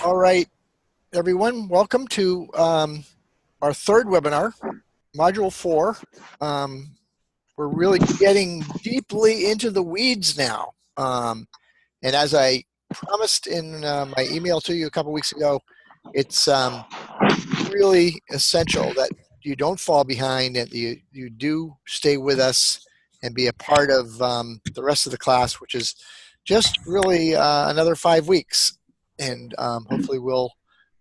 All right, everyone, welcome to our third webinar, Module 4. We're really getting deeply into the weeds now. And as I promised in my email to you a couple weeks ago, it's really essential that you don't fall behind and you do stay with us and be a part of the rest of the class, which is just really another 5 weeks. And hopefully we'll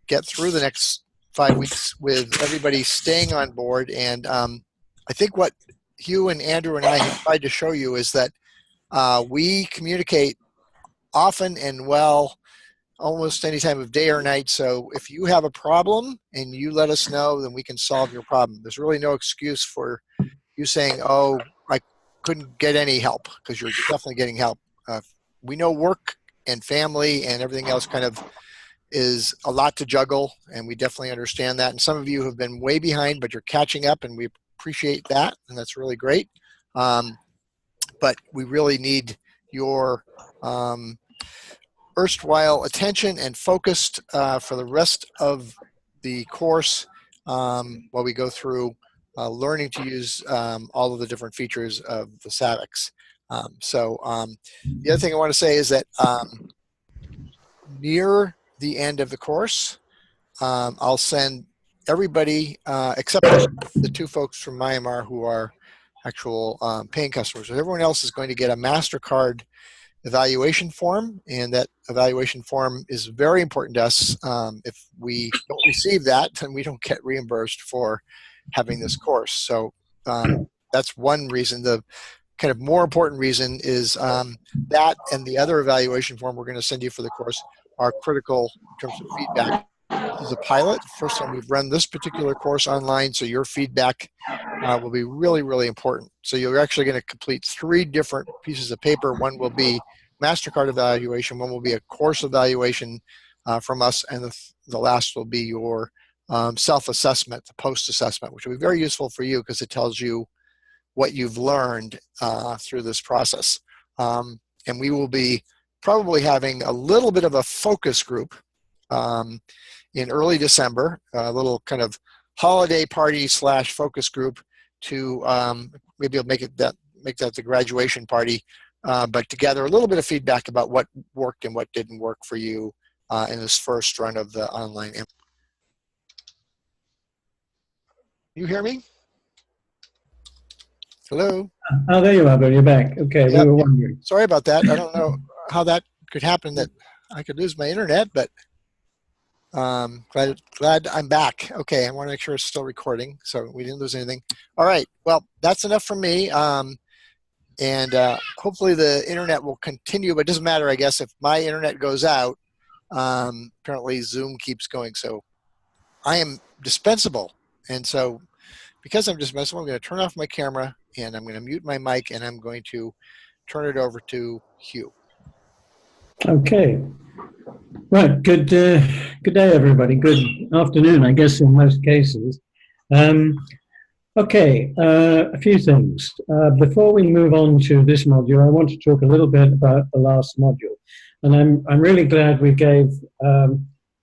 get through the next 5 weeks with everybody staying on board. And I think what Hugh and Andrew and I have tried to show you is that we communicate often and well, almost any time of day or night. So if you have a problem and you let us know, then we can solve your problem. There's really no excuse for you saying, oh, I couldn't get any help, because you're definitely getting help. We know work and family and everything else kind of is a lot to juggle, and we definitely understand that. And some of you have been way behind, but you're catching up, and we appreciate that, and that's really great. But we really need your erstwhile attention and focused for the rest of the course while we go through learning to use all of the different features of the SAVIX. The other thing I want to say is that near the end of the course, I'll send everybody except the 2 folks from Myanmar who are actual paying customers. So everyone else is going to get a MasterCard evaluation form, and that evaluation form is very important to us. If we don't receive that, then we don't get reimbursed for having this course. So that's one reason. The kind of more important reason is that and the other evaluation form we're going to send you for the course are critical in terms of feedback. This is a pilot. First time we've run this particular course online, so your feedback will be really, really important. So you're actually going to complete 3 different pieces of paper. One will be MasterCard evaluation, one will be a course evaluation from us, and the last will be your self-assessment, the post-assessment, which will be very useful for you because it tells you what you've learned through this process. And we will be probably having a little bit of a focus group in early December, a little kind of holiday party / focus group to maybe I'll make that the graduation party, but to gather a little bit of feedback about what worked and what didn't work for you in this first run of the online. You hear me? Hello? Oh, there you are, Bill. You're back. Okay, yep. We were wondering. Sorry about that. I don't know how that could happen, that I could lose my internet, but glad I'm back. Okay, I want to make sure it's still recording, so we didn't lose anything. All right, well, that's enough from me. And hopefully the internet will continue, but it doesn't matter, I guess, if my internet goes out. Apparently Zoom keeps going, so I am dispensable. And so because I'm dispensable, I'm going to turn off my camera, and I'm going to mute my mic, and I'm going to turn it over to Hugh. Okay. Right. Good day, everybody. Good afternoon, I guess, in most cases. Okay. A few things. Before we move on to this module, I want to talk a little bit about the last module. And I'm really glad we gave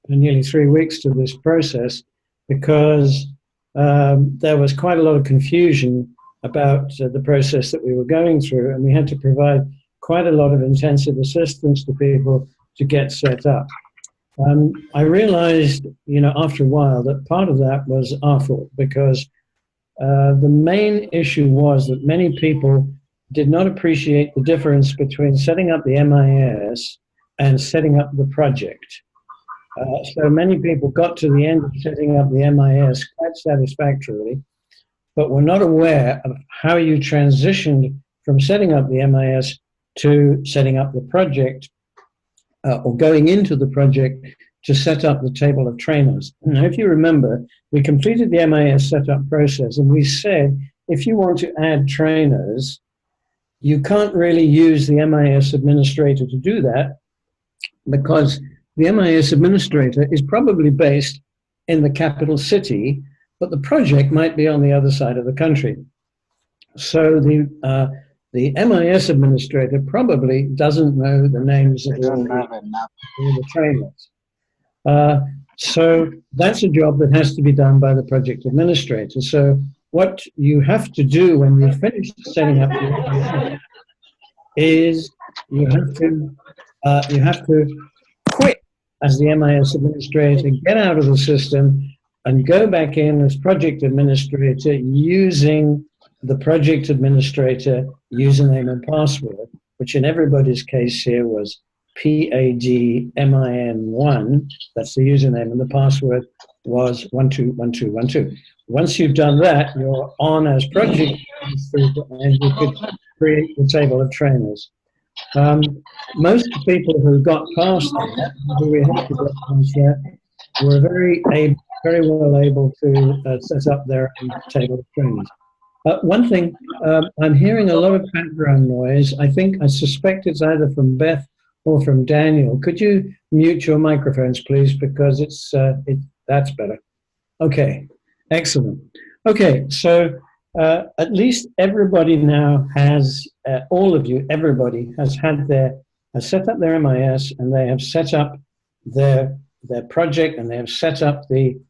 nearly 3 weeks to this process, because there was quite a lot of confusion about the process that we were going through, and we had to provide quite a lot of intensive assistance to people to get set up. I realized, after a while, that part of that was our fault, because the main issue was that many people did not appreciate the difference between setting up the MIS and setting up the project. So many people got to the end of setting up the MIS quite satisfactorily, but were not aware of how you transitioned from setting up the MIS to setting up the project, or going into the project to set up the table of trainers. Now, if you remember, we completed the MIS setup process, and we said, if you want to add trainers, you can't really use the MIS administrator to do that, because the MIS administrator is probably based in the capital city, but the project might be on the other side of the country. So the MIS administrator probably doesn't know the names of all the trainers. So that's a job that has to be done by the project administrator. So what you have to do when you finish setting up your MIS is you have to quit as the MIS administrator, get out of the system, and go back in as project administrator using the project administrator username and password, which in everybody's case here was PADMIN1. That's the username, and the password was 121212. Once you've done that, you're on as project administrator, and you could create the table of trainers. Most people who got past that, who we had to get past that, were very well able to set up their own table of trainers. One thing, I'm hearing a lot of background noise. I suspect it's either from Beth or from Daniel. Could you mute your microphones, please, because that's better. Okay, excellent. Okay, so at least everybody now has, all of you, everybody has set up their MIS, and they have set up their project, and they have set up the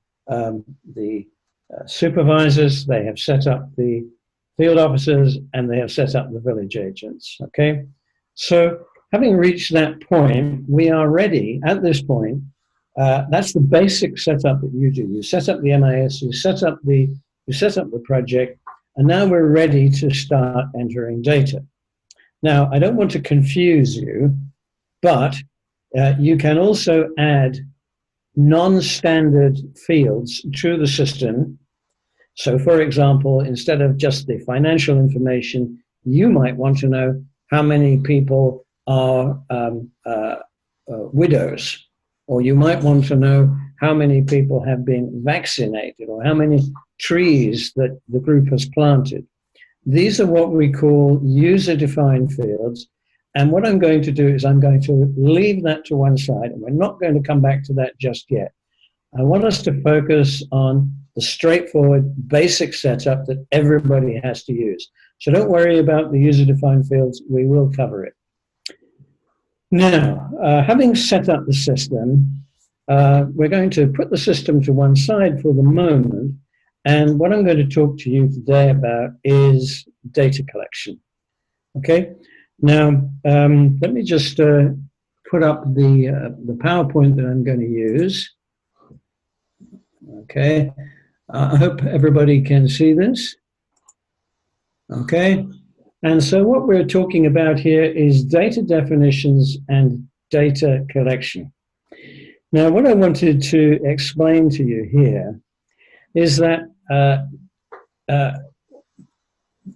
supervisors, they have set up the field officers, and they have set up the village agents, okay? So having reached that point, we are ready at this point. That's the basic setup that you do. You set up the MIS, you set up the project, and now we're ready to start entering data. Now, I don't want to confuse you, but you can also add non-standard fields to the system. So, for example, instead of just the financial information, you might want to know how many people are widows, or you might want to know how many people have been vaccinated, or how many trees that the group has planted. These are what we call user-defined fields. And what I'm going to do is I'm going to leave that to one side, and we're not going to come back to that just yet. I want us to focus on the straightforward basic setup that everybody has to use. So don't worry about the user-defined fields, we will cover it. Now, having set up the system, we're going to put the system to one side for the moment, and what I'm going to talk to you today about is data collection. Okay? Now, let me just put up the PowerPoint that I'm going to use. Okay, I hope everybody can see this. Okay, and so what we're talking about here is data definitions and data collection. Now, what I wanted to explain to you here is that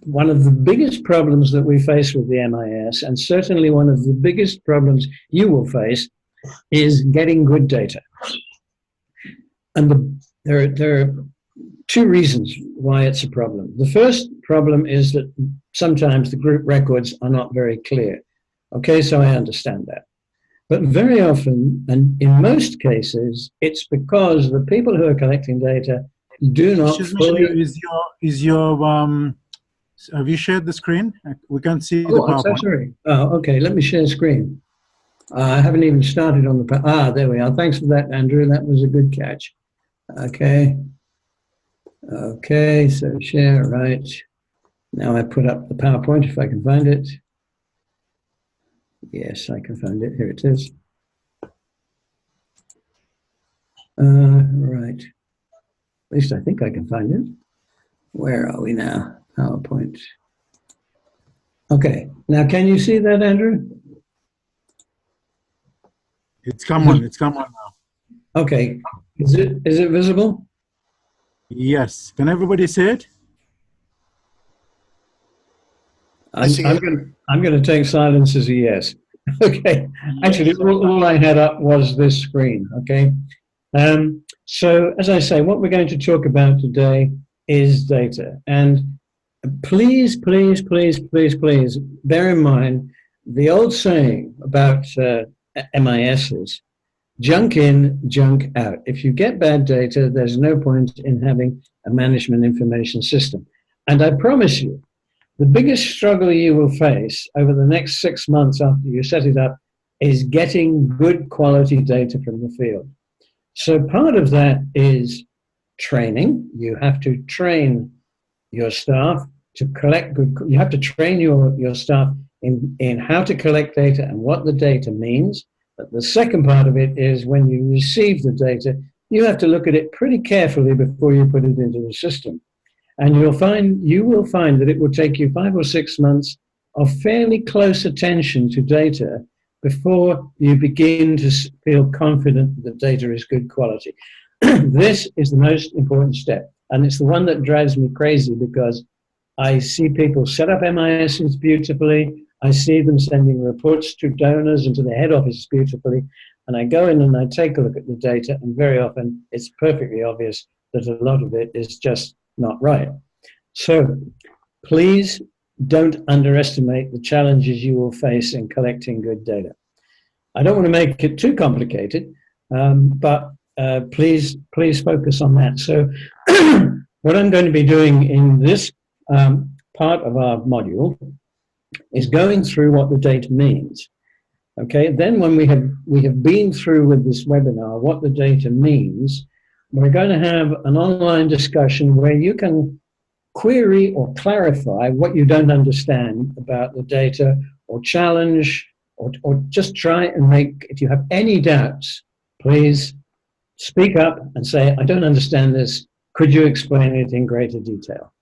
one of the biggest problems that we face with the MIS, and certainly one of the biggest problems you will face, is getting good data. And there are two reasons why it's a problem. The first problem is that sometimes the group records are not very clear. Okay, so I understand that. But very often, and in most cases, it's because the people who are collecting data do not fully... Have you shared the screen? We can't see the PowerPoint. PowerPoint. So sorry. Oh, okay, let me share the I haven't even started on the... there we are. Thanks for that, Andrew. That was a good catch. Okay. Okay, so share, right. Now I put up the PowerPoint if I can find it. Yes, I can find it. Here it is. Right. At least I think I can find it. Where are we now? PowerPoint. Okay. Now, can you see that, Andrew? It's come on. It's come on now. Okay. Is it visible? Yes. Can everybody see it? I'm going to take silence as a yes. Okay. Actually, all I had up was this screen. Okay. So, as I say, what we're going to talk about today is data. And please, please, please, please, please bear in mind the old saying about MISs: junk in, junk out. If you get bad data, there's no point in having a management information system. And I promise you, the biggest struggle you will face over the next 6 months after you set it up is getting good quality data from the field. So part of that is training. You have to train your staff to collect good, you have to train your staff in how to collect data and what the data means. But the second part of it is when you receive the data, you have to look at it pretty carefully before you put it into the system. And you will find that it will take you 5 or 6 months of fairly close attention to data before you begin to feel confident that the data is good quality. This is the most important step. And it's the one that drives me crazy because I see people set up MISs beautifully. I see them sending reports to donors and to the head office beautifully. And I go in and I take a look at the data, and very often it's perfectly obvious that a lot of it is just not right. So please don't underestimate the challenges you will face in collecting good data. I don't want to make it too complicated, but please focus on that. So what I'm going to be doing in this part of our module is going through what the data means. Okay, then when we have been through with this webinar what the data means, we're going to have an online discussion where you can query or clarify what you don't understand about the data, or challenge, or just try and make, if you have any doubts, please speak up and say, I don't understand this. Could you explain it in greater detail?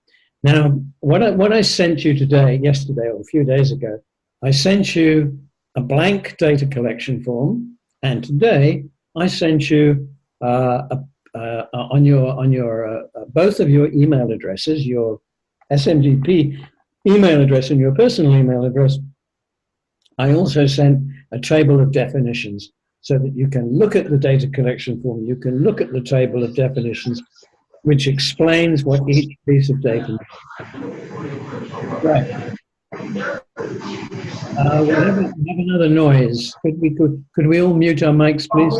Now, what I sent you yesterday, or a few days ago, I sent you a blank data collection form, and today I sent you on your both of your email addresses, your SMDP email address and your personal email address. I also sent a table of definitions so that you can look at the data collection form. You can look at the table of definitions, which explains what each piece of data means. Right. We have another noise. Could we all mute our mics, please?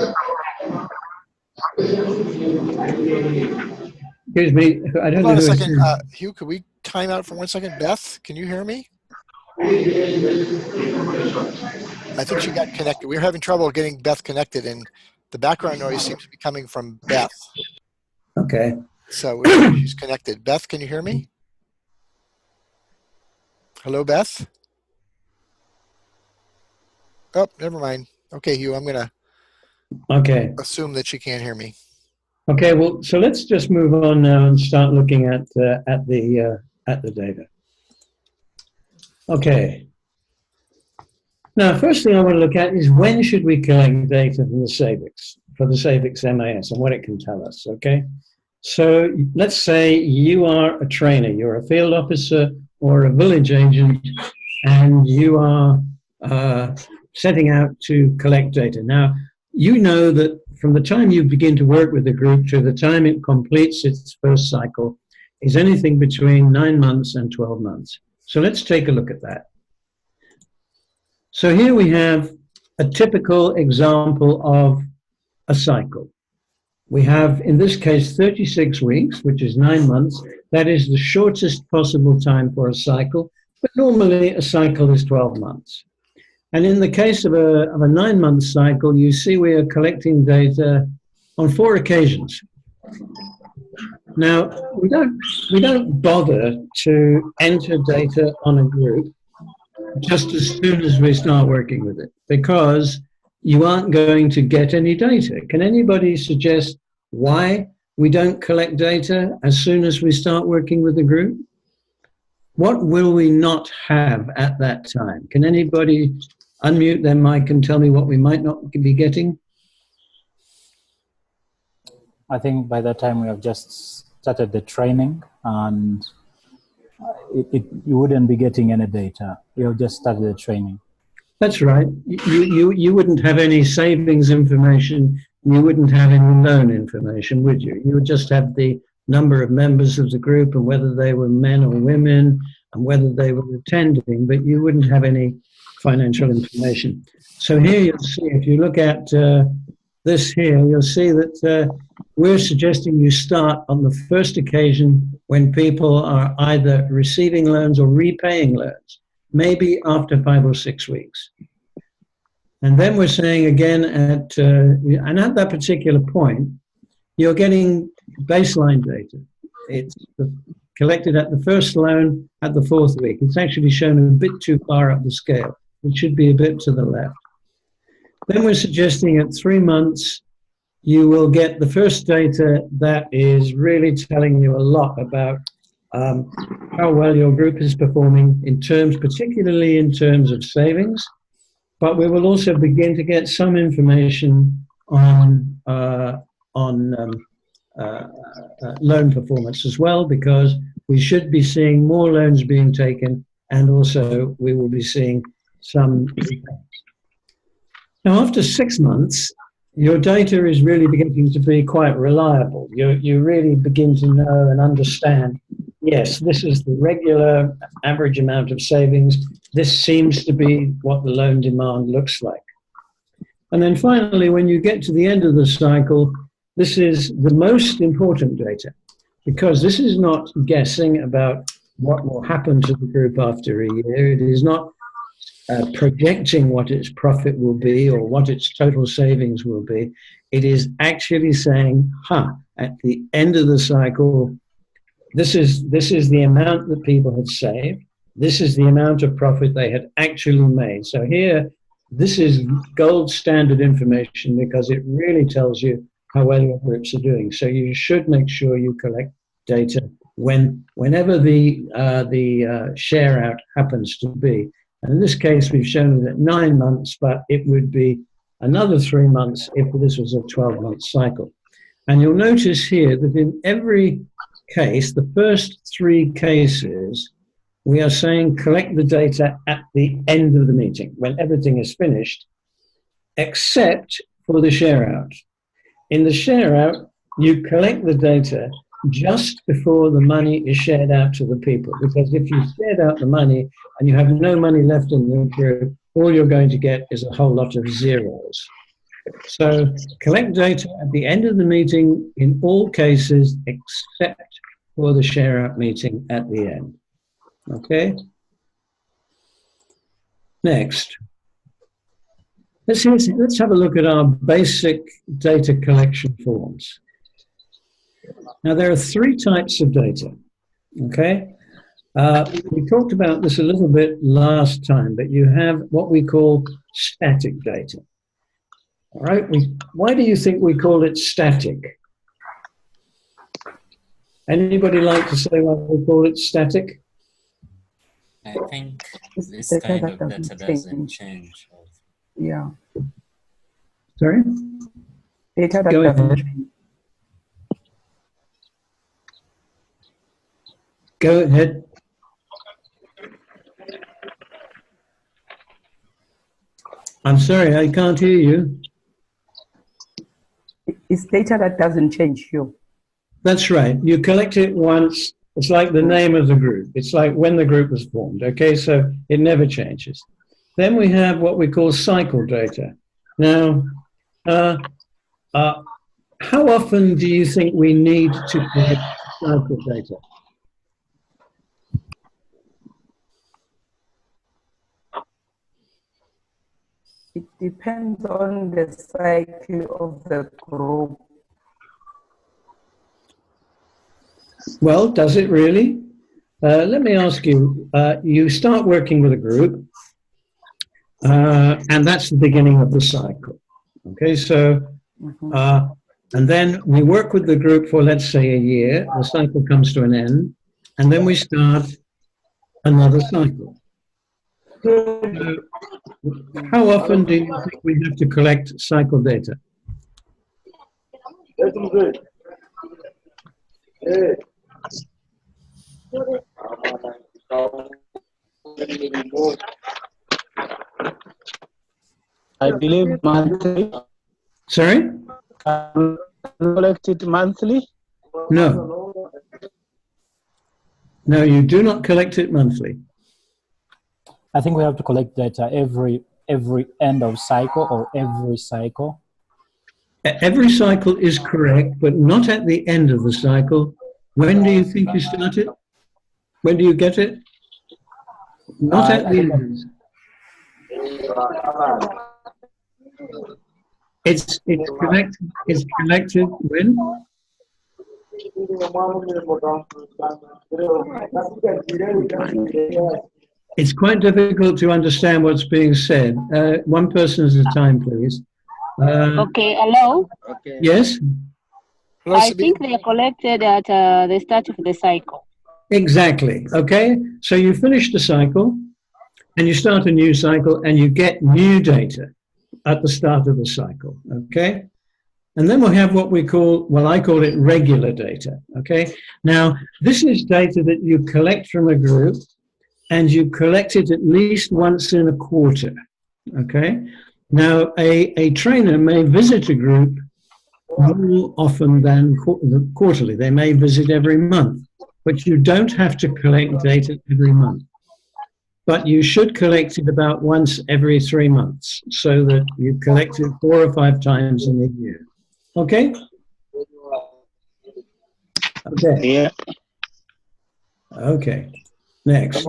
Excuse me. I don't know. Hold on a second, Hugh. Could we time out for 1 second? Beth, can you hear me? I think she got connected. We were having trouble getting Beth connected, and the background noise seems to be coming from Beth. Okay. So she's connected. Beth, can you hear me? Hello, Beth? Oh, never mind. Okay, Hugh, I'm going to assume that she can't hear me. Okay, well, so let's just move on now and start looking at the data. Okay. Now, first thing I want to look at is when should we collect data from the SAVIX, for the SAVIX MIS, and what it can tell us, okay? So let's say you are a trainer, you're a field officer or a village agent, and you are setting out to collect data. Now, you know that from the time you begin to work with the group to the time it completes its first cycle is anything between 9 months and 12 months. So let's take a look at that. So here we have a typical example of a cycle. We have, in this case, 36 weeks, which is 9 months. That is the shortest possible time for a cycle, but normally a cycle is 12 months. And in the case of a 9-month cycle, you see we are collecting data on 4 occasions. Now, we don't bother to enter data on a group just as soon as we start working with it, because you aren't going to get any data. Can anybody suggest why we don't collect data as soon as we start working with the group? What will we not have at that time? Can anybody unmute their mic and tell me what we might not be getting? I think by that time we have just started the training, and you wouldn't be getting any data. You have just started the training. That's right. You wouldn't have any savings information. You wouldn't have any loan information, would you? You would just have the number of members of the group and whether they were men or women and whether they were attending, but you wouldn't have any financial information. So here you'll see, if you look at this here, you'll see that we're suggesting you start on the first occasion when people are either receiving loans or repaying loans, maybe after 5 or 6 weeks. And then we're saying again and at that particular point, you're getting baseline data. It's collected at the first loan at the 4th week. It's actually shown a bit too far up the scale. It should be a bit to the left. Then we're suggesting at 3 months, you will get the first data that is really telling you a lot about how well your group is performing in terms, particularly in terms of savings. But we will also begin to get some information on loan performance as well, because we should be seeing more loans being taken, and also we will be seeing some. Now, after 6 months, your data is really beginning to be quite reliable. You really begin to know and understand, yes, this is the regular average amount of savings. This seems to be what the loan demand looks like. And then finally, when you get to the end of the cycle, this is the most important data, because this is not guessing about what will happen to the group after a year. It is not projecting what its profit will be or what its total savings will be. It is actually saying, at the end of the cycle, this is the amount that people had saved. This is the amount of profit they had actually made. So here, this is gold standard information, because it really tells you how well your groups are doing. So you should make sure you collect data whenever the share out happens to be. And in this case, we've shown it at 9 months, but it would be another 3 months if this was a 12-month cycle. And you'll notice here that in every case, the first 3 cases, we are saying collect the data at the end of the meeting, when everything is finished, except for the share out. In the share out, you collect the data just before the money is shared out to the people. Because if you shared out the money and you have no money left in the group, all you're going to get is a whole lot of zeros. So collect data at the end of the meeting in all cases, except for the share out meeting at the end. Okay? Next. Let's have a look at our basic data collection forms. Now, there are 3 types of data, okay? We talked about this a little bit last time, but you have what we call static data, all right? Why do you think we call it static? Anybody like to say why we call it static? I think this kind of data doesn't change. Yeah. Sorry? Data that Go doesn't ahead. change. Go ahead. I'm sorry, I can't hear you. It's data that doesn't change, Hugh. That's right. You collect it once. It's like the name of the group. It's like when the group was formed, okay? So it never changes. Then we have what we call cycle data. Now, how often do you think we need to collect cycle data? It depends on the cycle of the group. Well, does it really? Let me ask you, you start working with a group, and that's the beginning of the cycle. Okay, so, and then we work with the group for, let's say, a year. The cycle comes to an end, and then we start another cycle. How often do you think we have to collect cycle data? I believe monthly. Sorry? Collect it monthly? No. No, you do not collect it monthly. I think we have to collect data every end of cycle or every cycle. Every cycle is correct, but not at the end of the cycle. When do you think you start it? When do you get it? Not at the end. It's collected when? It's quite difficult to understand what's being said. One person at a time, please. Okay, hello? Yes? Hello, I Sabine. think they are collected at the start of the cycle. Exactly. Okay. So you finish the cycle and you start a new cycle and you get new data at the start of the cycle. Okay. And then we'll have what we call, well, I call it regular data. Okay. Now, this is data that you collect from a group and you collect it at least once in a quarter. Okay. Now, a trainer may visit a group more often than quarterly. They may visit every month, but you don't have to collect data every month. But you should collect it about once every 3 months so that you collect it 4 or 5 times in a year. Okay? Okay. Yeah. Okay. Next.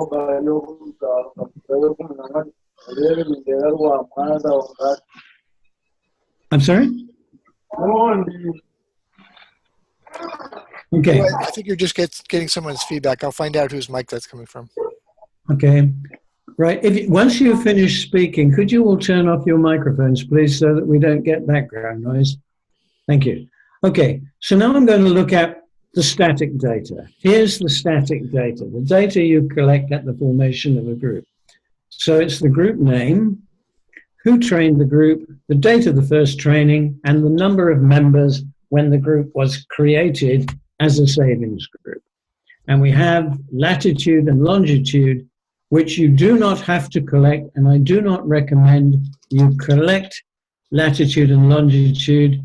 I'm sorry? Okay. Well, I think you're just getting someone's feedback. I'll find out whose mic that's coming from. Okay. Right. Once you finish speaking, could you all turn off your microphones, please, so that we don't get background noise? Thank you. Okay. So now I'm going to look at the static data. Here's the static data, the data you collect at the formation of a group. So it's the group name, who trained the group, the date of the first training, and the number of members when the group was created as a savings group. And we have latitude and longitude, which you do not have to collect, and I do not recommend you collect latitude and longitude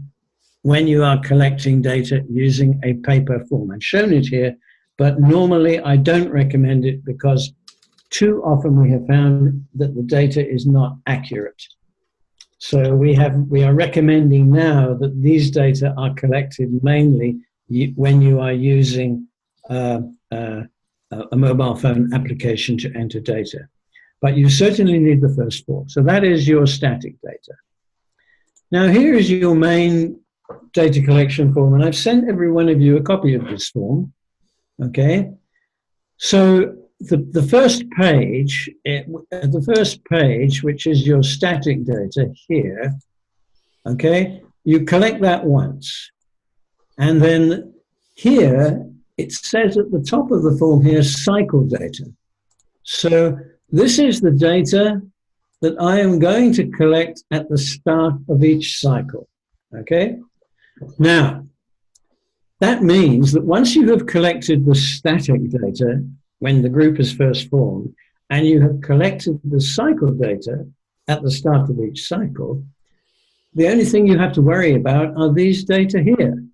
when you are collecting data using a paper form. I've shown it here, but normally I don't recommend it because too often we have found that the data is not accurate. So we are recommending now that these data are collected mainly when you are using a mobile phone application to enter data. But you certainly need the first 4. So that is your static data. Now here is your main data collection form, and I've sent every one of you a copy of this form. Okay, so the first page, which is your static data here, okay, you collect that once, and then here it says at the top of the form here cycle data. So this is the data that I am going to collect at the start of each cycle. Okay. Now, that means that once you have collected the static data when the group is first formed, and you have collected the cycle data at the start of each cycle, the only thing you have to worry about are these data here.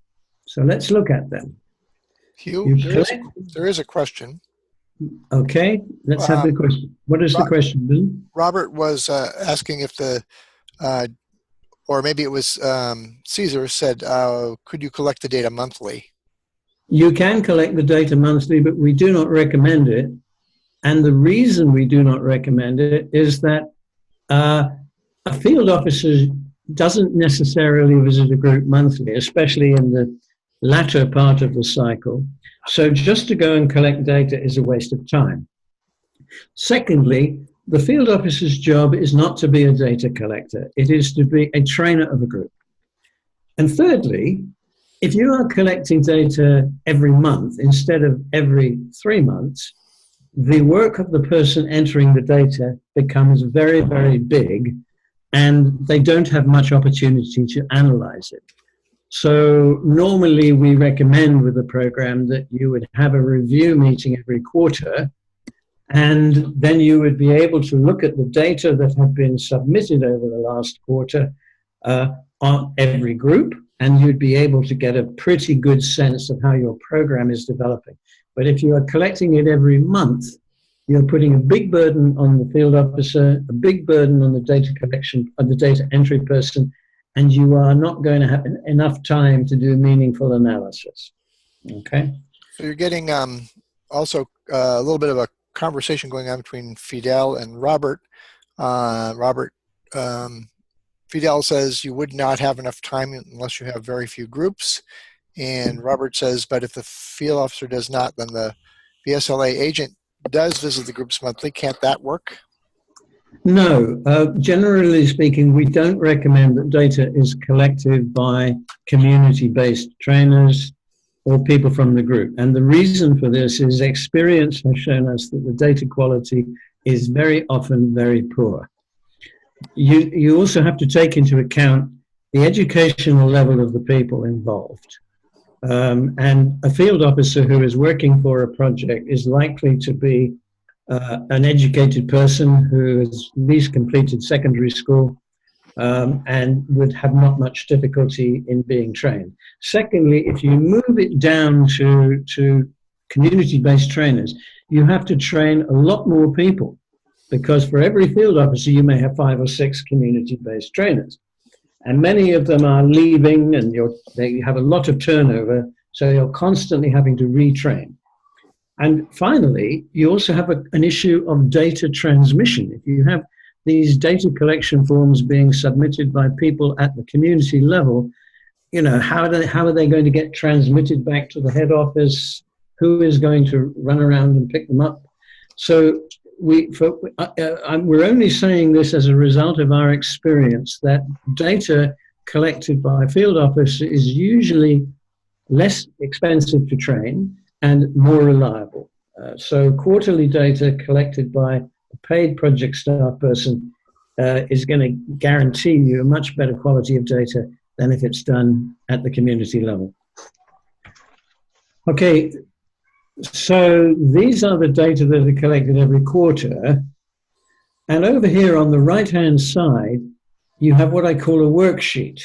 So let's look at them. Hugh, there is a question. Okay, let's have the question. What is the question, Bill? Robert was asking if or maybe it was Caesar said, could you collect the data monthly? You can collect the data monthly, but we do not recommend it. And the reason we do not recommend it is that a field officer doesn't necessarily visit a group monthly, especially in the latter part of the cycle. So just to go and collect data is a waste of time. Secondly, the field officer's job is not to be a data collector. It is to be a trainer of a group. And thirdly, if you are collecting data every month instead of every 3 months, the work of the person entering the data becomes very, very big, and they don't have much opportunity to analyze it. So normally we recommend with the program that you would have a review meeting every quarter, and then you would be able to look at the data that have been submitted over the last quarter on every group, and you'd be able to get a pretty good sense of how your program is developing. But if you are collecting it every month, you're putting a big burden on the field officer, a big burden on the data collection, on the data entry person, and you are not going to have enough time to do meaningful analysis. Okay? So you're getting also a little bit of a conversation going on between Fidel and Robert. Robert Fidel says you would not have enough time unless you have very few groups. And Robert says, but if the field officer does not, then the VSLA agent does visit the groups monthly. Can't that work? No, generally speaking, we don't recommend that data is collected by community-based trainers or people from the group. And the reason for this is experience has shown us that the data quality is very often very poor. You also have to take into account the educational level of the people involved. And a field officer who is working for a project is likely to be an educated person who has at least completed secondary school and would have not much difficulty in being trained. Secondly, if you move it down to community-based trainers, you have to train a lot more people, because for every field officer, you may have 5 or 6 community-based trainers. And many of them are leaving, and they have a lot of turnover, so you're constantly having to retrain. And finally, you also have an issue of data transmission. If you have these data collection forms being submitted by people at the community level, you know, how are they going to get transmitted back to the head office? Who is going to run around and pick them up? So we're only saying this as a result of our experience that data collected by a field office is usually less expensive to train and more reliable. So quarterly data collected by a paid project staff person is going to guarantee you a much better quality of data than if it's done at the community level. Okay, so these are the data that are collected every quarter. And over here on the right-hand side, you have what I call a worksheet.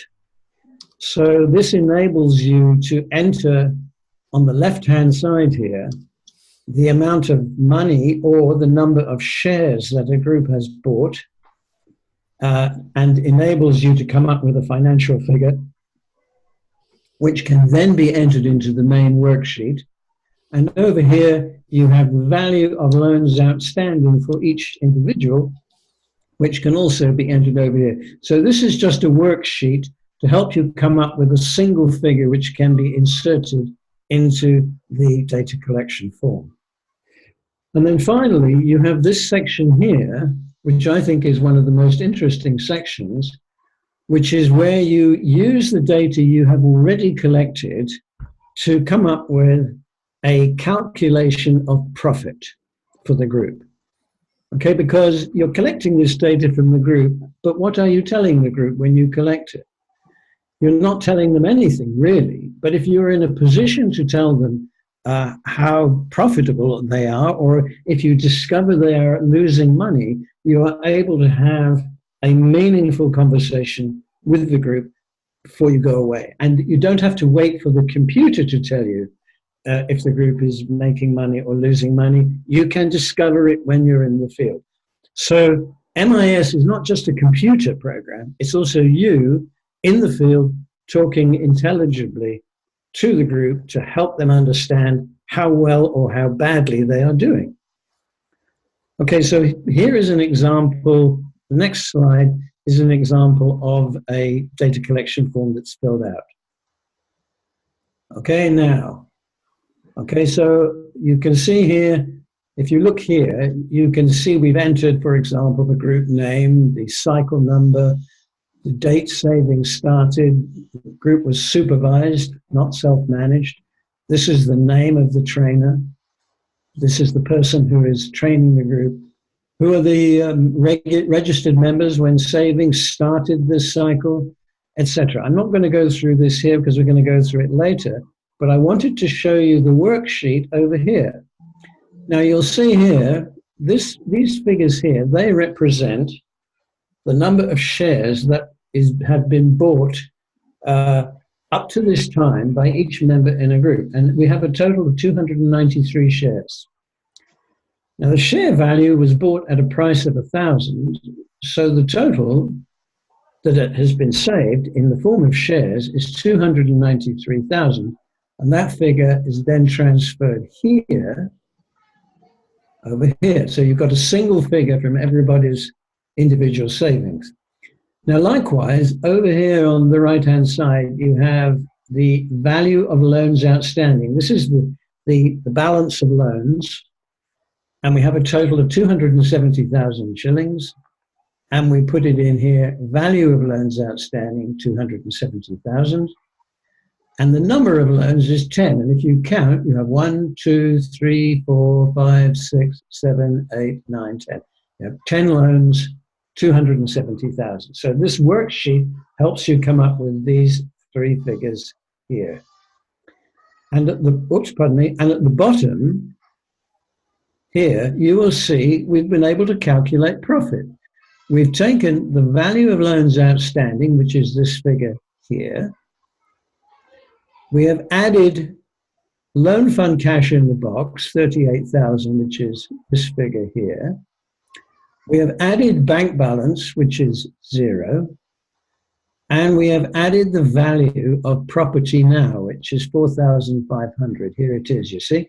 So this enables you to enter on the left-hand side here the amount of money or the number of shares that a group has bought, and enables you to come up with a financial figure, which can then be entered into the main worksheet. And over here, you have the value of loans outstanding for each individual, which can also be entered over here. So this is just a worksheet to help you come up with a single figure which can be inserted into the data collection form. And then finally, you have this section here, which I think is one of the most interesting sections, which is where you use the data you have already collected to come up with a calculation of profit for the group. Okay, because you're collecting this data from the group, but what are you telling the group when you collect it? You're not telling them anything, really. But if you're in a position to tell them how profitable they are, or if you discover they are losing money, you are able to have a meaningful conversation with the group before you go away. And you don't have to wait for the computer to tell you if the group is making money or losing money. You can discover it when you're in the field. So MIS is not just a computer program, it's also you in the field talking intelligibly to the group to help them understand how well or how badly they are doing. Okay, so here is an example. The next slide is an example of a data collection form that's filled out. Okay, now, okay, so you can see here, if you look here, you can see we've entered, for example, the group name, the cycle number, the date savings started, the group was supervised, not self-managed. This is the name of the trainer. This is the person who is training the group. Who are the registered members when savings started this cycle, etc. I'm not going to go through this here because we're going to go through it later, but I wanted to show you the worksheet over here. Now you'll see here, these figures here, they represent the number of shares that have been bought up to this time by each member in a group. And we have a total of 293 shares. Now the share value was bought at a price of 1,000. So the total that has been saved in the form of shares is 293,000. And that figure is then transferred here, over here. So you've got a single figure from everybody's individual savings. Now, likewise, over here on the right-hand side, you have the value of loans outstanding. This is the balance of loans, and we have a total of 270,000 shillings, and we put it in here, value of loans outstanding, 270,000, and the number of loans is 10. And if you count, you have 1, 2, 3, 4, 5, 6, 7, 8, 9, 10. You have 10 loans, 270,000. So this worksheet helps you come up with these three figures here. And at the, and at the bottom here, you will see we've been able to calculate profit. We've taken the value of loans outstanding, which is this figure here. We have added loan fund cash in the box, 38,000, which is this figure here. We have added bank balance, which is 0. And we have added the value of property now, which is 4,500. Here it is, you see.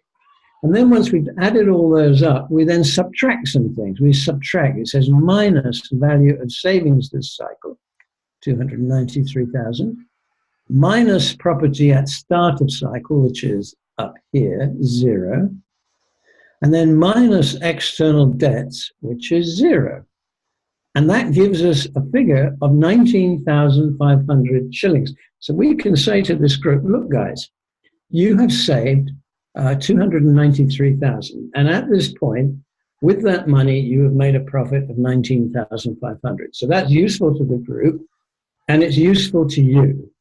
And then once we've added all those up, we then subtract some things. We subtract, it says minus value of savings this cycle, 293,000, minus property at start of cycle, which is up here, 0, and then minus external debts, which is 0. And that gives us a figure of 19,500 shillings. So we can say to this group, look, guys, you have saved 293,000. And at this point, with that money, you have made a profit of 19,500. So that's useful to the group, and it's useful to you.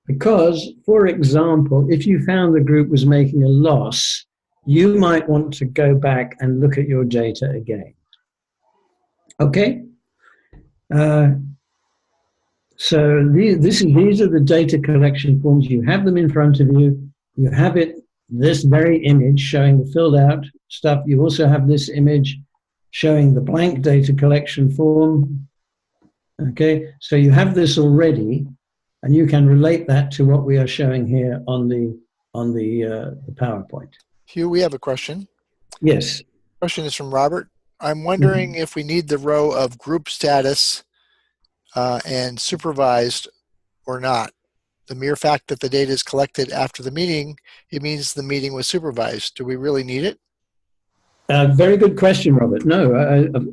Because, for example, if you found the group was making a loss, you might want to go back and look at your data again. Okay? So these are the data collection forms. You have them in front of you. You have it, this very image showing the filled out stuff. You also have this image showing the blank data collection form. Okay, so you have this already, and you can relate that to what we are showing here on the PowerPoint. Hugh, we have a question. Yes. Question is from Robert. I'm wondering if we need the row of group status and supervised or not. The mere fact that the data is collected after the meeting, it means the meeting was supervised. Do we really need it? Very good question, Robert. No,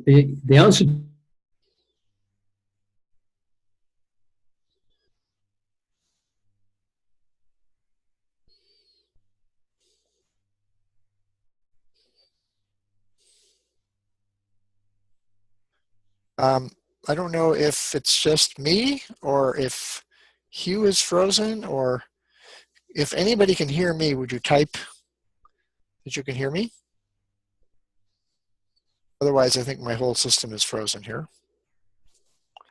the answer. I don't know if it's just me or if Hugh is frozen, or if anybody can hear me, would you type that you can hear me? Otherwise, I think my whole system is frozen here.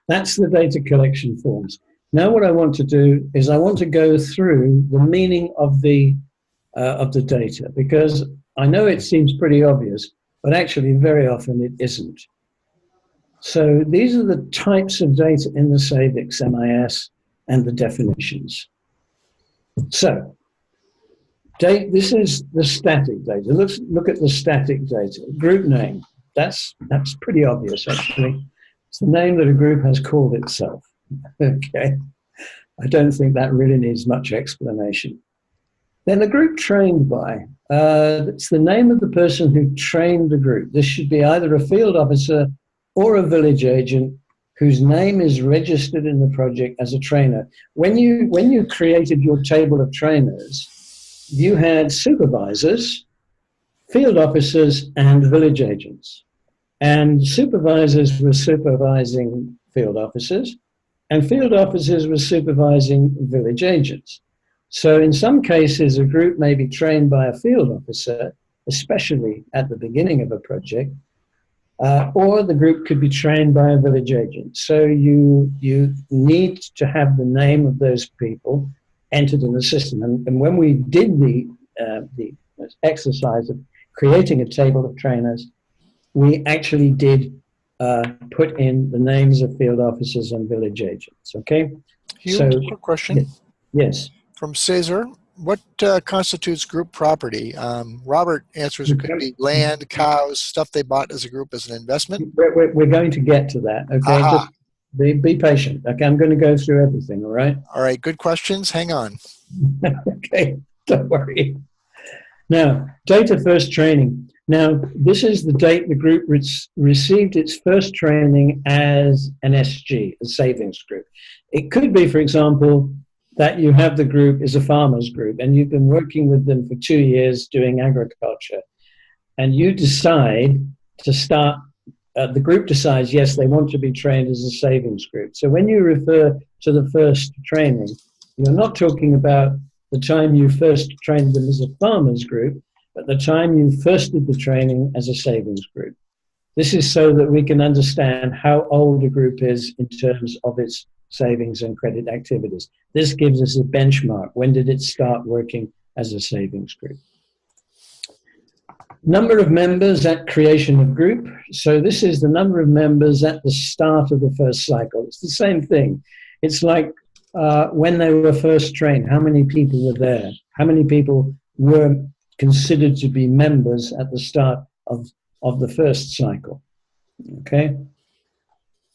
That's the data collection forms. Now what I want to do is I want to go through the meaning of the data, because I know it seems pretty obvious, but actually very often it isn't. So these are the types of data in the SAVIX MIS and the definitions. So this is the static data. Let's look at the static data. Group name, that's pretty obvious actually. It's the name that a group has called itself. Okay, I don't think that really needs much explanation. Then the group trained by, it's the name of the person who trained the group. This should be either a field officer or a village agent whose name is registered in the project as a trainer. When you created your table of trainers, you had supervisors, field officers, and village agents. And supervisors were supervising field officers, and field officers were supervising village agents. So in some cases, a group may be trained by a field officer, especially at the beginning of a project, or the group could be trained by a village agent. So you need to have the name of those people entered in the system. And when we did the exercise of creating a table of trainers, we actually did put in the names of field officers and village agents, okay? Hugh, So, quick question. Yes. From Cesar, what constitutes group property? Robert answers it could be land, cows, stuff they bought as a group as an investment. We're going to get to that, okay? Aha. Be patient. Okay, I'm going to go through everything, all right? All right, good questions. Hang on. Okay, don't worry. Now, data first training. Now, this is the date the group received its first training as an SG, a savings group. It could be, for example, that you have the group is a farmers group and you've been working with them for 2 years doing agriculture, and you decide to start, the group decides, yes, they want to be trained as a savings group. So when you refer to the first training, you're not talking about the time you first trained them as a farmers group, but the time you first did the training as a savings group. This is so that we can understand how old a group is in terms of its savings and credit activities. This gives us a benchmark. When did it start working as a savings group? Number of members at creation of group. So this is the number of members at the start of the first cycle. It's the same thing. It's like when they were first trained, how many people were there? How many people were considered to be members at the start of the first cycle? Okay.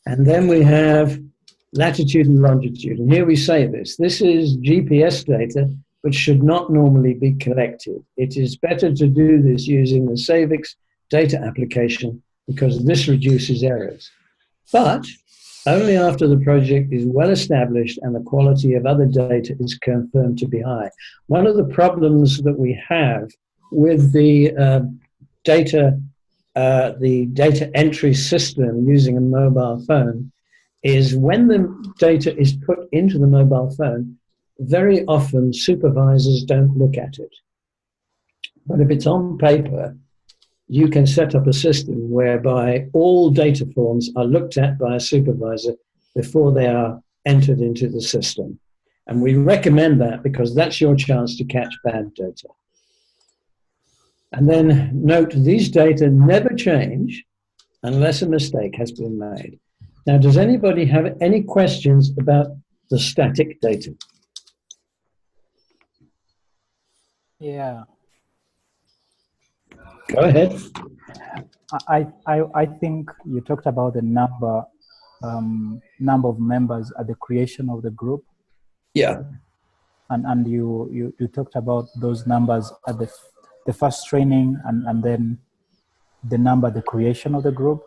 And then we have latitude and longitude. And here we say this. This is GPS data, which should not normally be collected. It is better to do this using the SAVIX data application because this reduces errors. But only after the project is well established and the quality of other data is confirmed to be high. One of the problems that we have with the data entry system using a mobile phone is when the data is put into the mobile phone, very often supervisors don't look at it. But if it's on paper, you can set up a system whereby all data forms are looked at by a supervisor before they are entered into the system. And we recommend that because that's your chance to catch bad data. And then note, these data never change unless a mistake has been made. Now, does anybody have any questions about the static data? Yeah. Go ahead. I think you talked about the number of members at the creation of the group. Yeah. And you talked about those numbers at the first training and then the number at the creation of the group.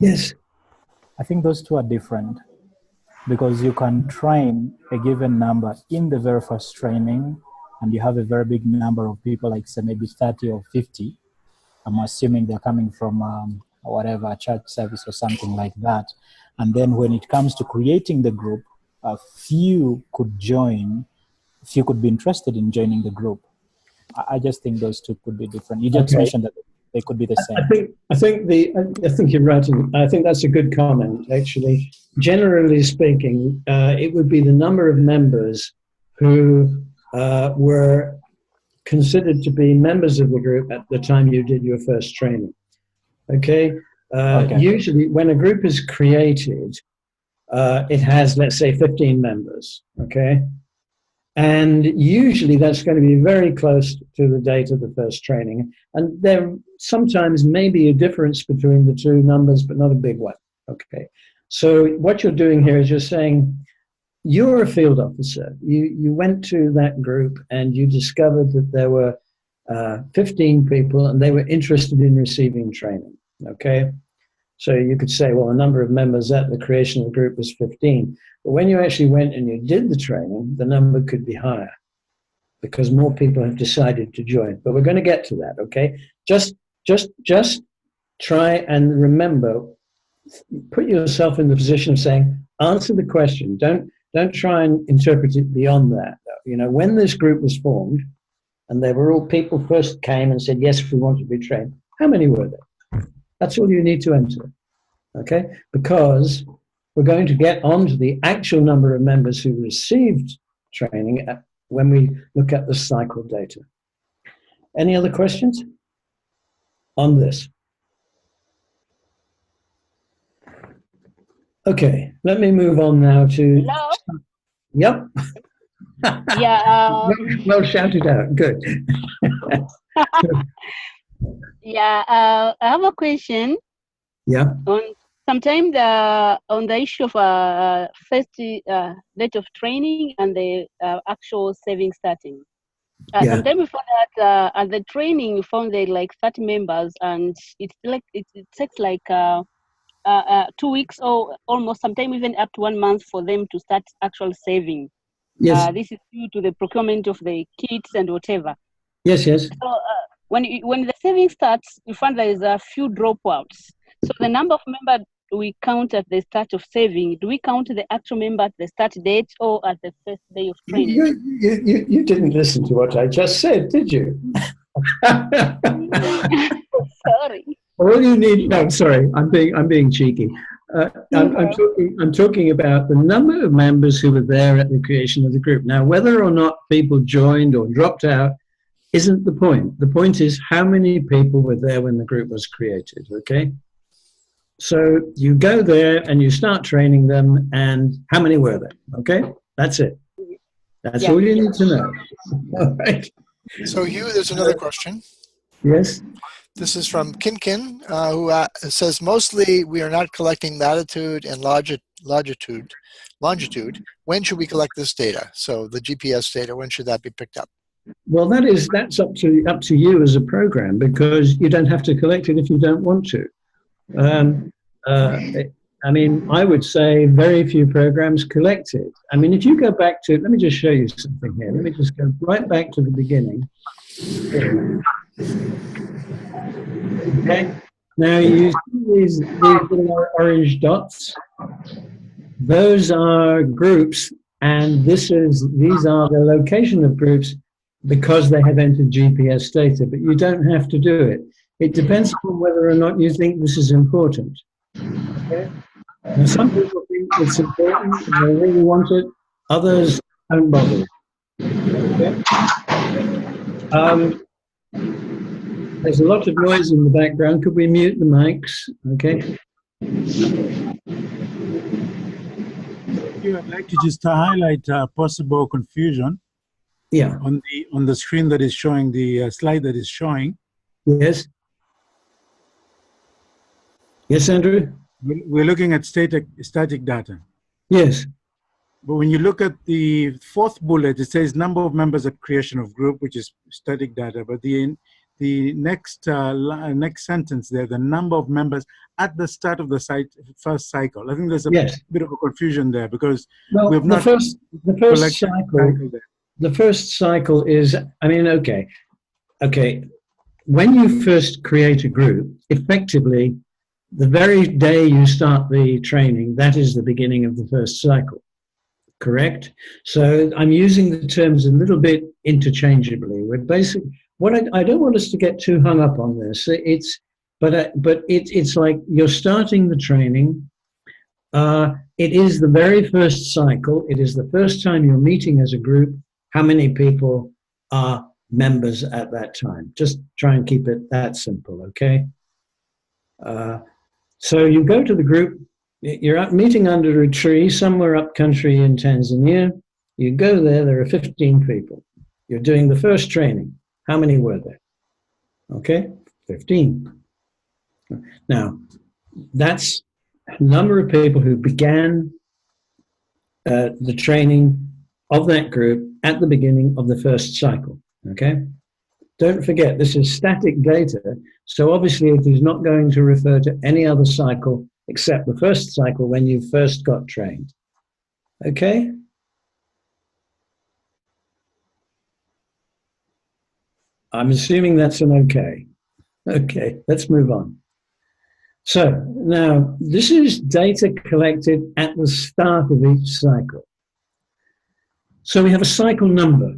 Yes. I think those two are different because you can train a given number in the very first training and you have a very big number of people, like say maybe 30 or 50. I'm assuming they're coming from whatever, a church service or something like that. And then when it comes to creating the group, a few could join, a few could be interested in joining the group. I just think those two could be different. You just mentioned that they could be the same. I think you're right. And I think that's a good comment, actually. Generally speaking, it would be the number of members who were considered to be members of the group at the time you did your first training. Okay? Usually when a group is created, it has, let's say, 15 members. Okay? And usually that's going to be very close to the date of the first training. And there sometimes may be a difference between the two numbers, but not a big one. Okay. So what you're doing here is you're saying, you're a field officer. You went to that group and you discovered that there were 15 people and they were interested in receiving training. Okay. So you could say, well, the number of members at the creation of the group was 15. But when you actually went and you did the training, the number could be higher because more people have decided to join. But we're going to get to that, okay? Just try and remember, put yourself in the position of saying, answer the question. Don't try and interpret it beyond that. You know, when this group was formed, and they were all people first came and said, yes, we want to be trained. How many were there? That's all you need to enter, okay? Because we're going to get on to the actual number of members who received training when we look at the cycle data. Any other questions on this? Okay, let me move on now to... Hello? Yep. Yeah. Well shouted out, good. Yeah, I have a question. Yeah. On Sometimes on the issue of first date of training and the actual saving starting. Yeah. Sometimes we found that at the training we found there like 30 members, and it's like it takes like 2 weeks or almost sometimes even up to 1 month for them to start actual saving. Yes. This is due to the procurement of the kits and whatever. Yes. Yes. So when the saving starts, you find there is a few dropouts. So the number of members we count at the start of saving, do we count the actual member at the start date or at the first day of training? You didn't listen to what I just said, did you? Sorry. All you need, no, sorry, I'm being cheeky. I'm talking about the number of members who were there at the creation of the group. Now, whether or not people joined or dropped out isn't the point. The point is how many people were there when the group was created, okay? So you go there and you start training them, and how many were there, okay? That's it. That's all you need to know. All right. So Hugh, there's another question. Yes. This is from Kinkin, who says, mostly we are not collecting latitude and longitude. When should we collect this data? So the GPS data, when should that be picked up? Well, that's up to you as a program, because you don't have to collect it if you don't want to. I mean, I would say very few programs collect it. I mean, if you go back to, let me just show you something here. Let me just go right back to the beginning. Okay. Now you see these little orange dots. Those are groups, and these are the location of groups because they have entered GPS data. But you don't have to do it. It depends on whether or not you think this is important. Okay? And some people think it's important and they really want it. Others don't bother. Okay? There's a lot of noise in the background. Could we mute the mics? Okay. I'd like to just highlight possible confusion. Yeah. On the screen that is showing, the slide that is showing. Yes. Yes, Andrew? We're looking at static data. Yes. But when you look at the fourth bullet, it says number of members at creation of group, which is static data. But the next sentence there, the number of members at the start of the first cycle. I think there's a bit of a confusion there because we have not the first cycle is, I mean, okay. When you first create a group, effectively, the very day you start the training, that is the beginning of the first cycle. Correct? So I'm using the terms a little bit interchangeably. We're basically, I don't want us to get too hung up on this. It's like you're starting the training. It is the very first cycle. It is the first time you're meeting as a group. How many people are members at that time? Just try and keep it that simple, okay? So you go to the group. You're meeting under a tree somewhere up country in Tanzania. You go there, there are 15 people. You're doing the first training. How many were there? Okay, 15. Now, that's a number of people who began the training of that group at the beginning of the first cycle, okay? Don't forget, this is static data, so obviously it is not going to refer to any other cycle except the first cycle when you first got trained. Okay? I'm assuming that's an okay. Okay, let's move on. So now this is data collected at the start of each cycle. So we have a cycle number.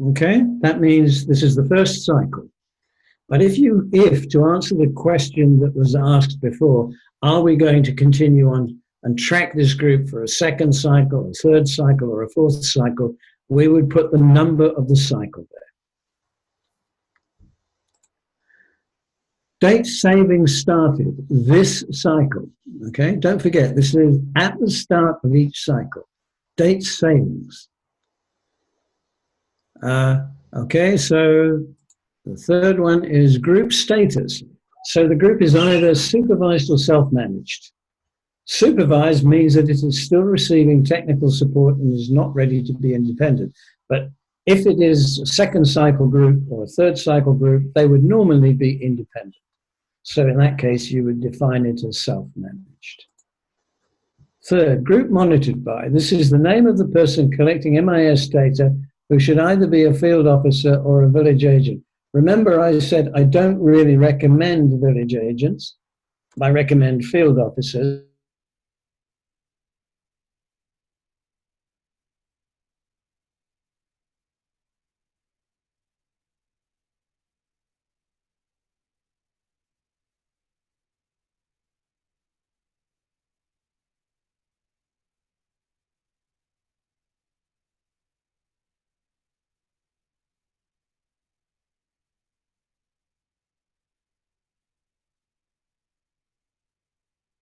Okay, that means this is the first cycle. But if to answer the question that was asked before, are we going to continue on and track this group for a second cycle, a third cycle, or a fourth cycle, we would put the number of the cycle there. Date saving started this cycle. Okay, don't forget, this is at the start of each cycle. Date savings. Okay, so the third one is group status. So the group is either supervised or self-managed. Supervised means that it is still receiving technical support and is not ready to be independent. But if it is a second cycle group or a third cycle group, they would normally be independent. So in that case, you would define it as self-managed. Third, group monitored by. This is the name of the person collecting MIS data who should either be a field officer or a village agent. Remember, I said I don't really recommend village agents. I recommend field officers.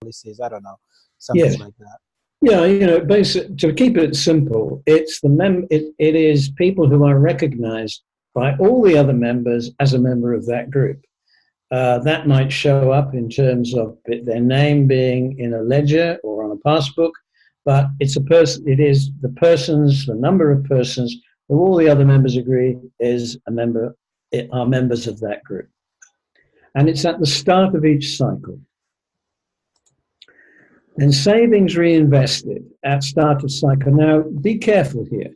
Policies, I don't know, something like that. Yeah, you know, to keep it simple, it's it is people who are recognized by all the other members as a member of that group. That might show up in terms of their name being in a ledger or on a passbook, but it's a person. It is the persons, the number of persons who all the other members agree is a member, are members of that group, and it's at the start of each cycle. And savings reinvested at start of cycle. Now, be careful here.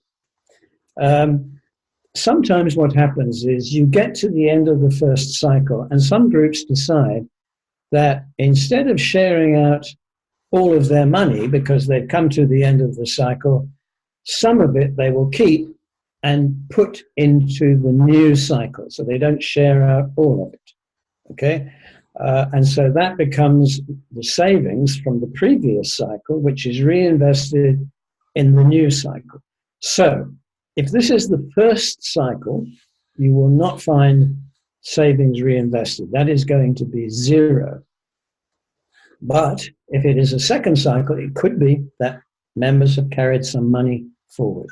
Sometimes what happens is you get to the end of the first cycle and some groups decide that instead of sharing out all of their money because they've come to the end of the cycle, some of it they will keep and put into the new cycle. So they don't share out all of it, okay? And so that becomes the savings from the previous cycle, which is reinvested in the new cycle. So if this is the first cycle, you will not find savings reinvested. That is going to be zero. But if it is a second cycle, it could be that members have carried some money forward.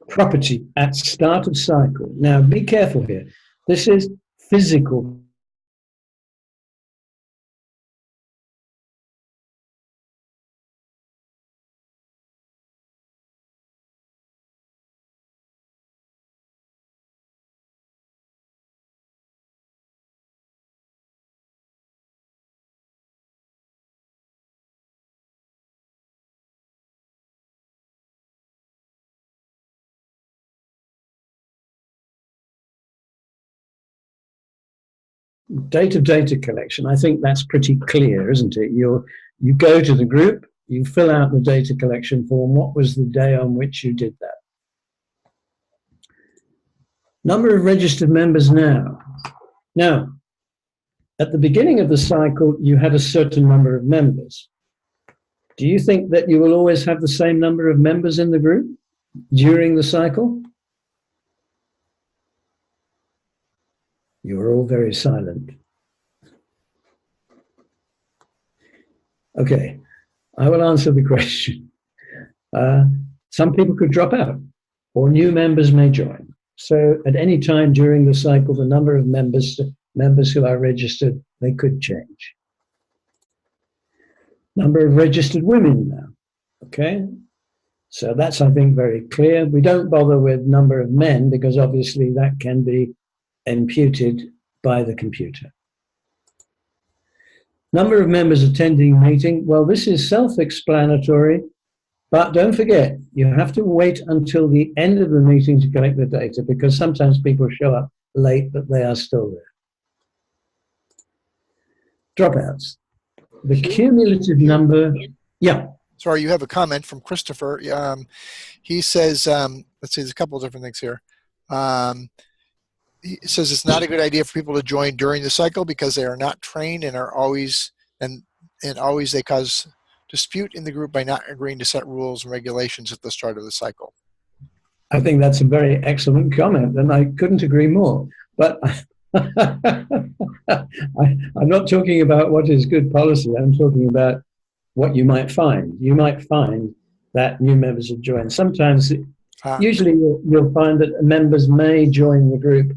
Property at start of cycle. Now be careful here. This is physical. Date of data collection, I think that's pretty clear, isn't it? You go to the group, you fill out the data collection form. What was the day on which you did that? Number of registered members now. Now, at the beginning of the cycle, you had a certain number of members. Do you think that you will always have the same number of members in the group during the cycle? You're all very silent. Okay, I will answer the question. Some people could drop out or new members may join. So at any time during the cycle, the number of members who are registered, they could change. Number of registered women now, okay? So that's, I think, very clear. We don't bother with number of men because obviously that can be imputed by the computer. Number of members attending meeting. Well, this is self-explanatory, but don't forget, you have to wait until the end of the meeting to collect the data because sometimes people show up late, but they are still there. Dropouts. The cumulative number, yeah. Sorry, you have a comment from Christopher. He says, let's see, there's a couple of different things here. He says it's not a good idea for people to join during the cycle because they are not trained and are always always they cause dispute in the group by not agreeing to set rules and regulations at the start of the cycle. I think that's a very excellent comment, and I couldn't agree more. But I'm not talking about what is good policy. I'm talking about what you might find. You might find that new members have joined. Sometimes, usually you'll find that members may join the group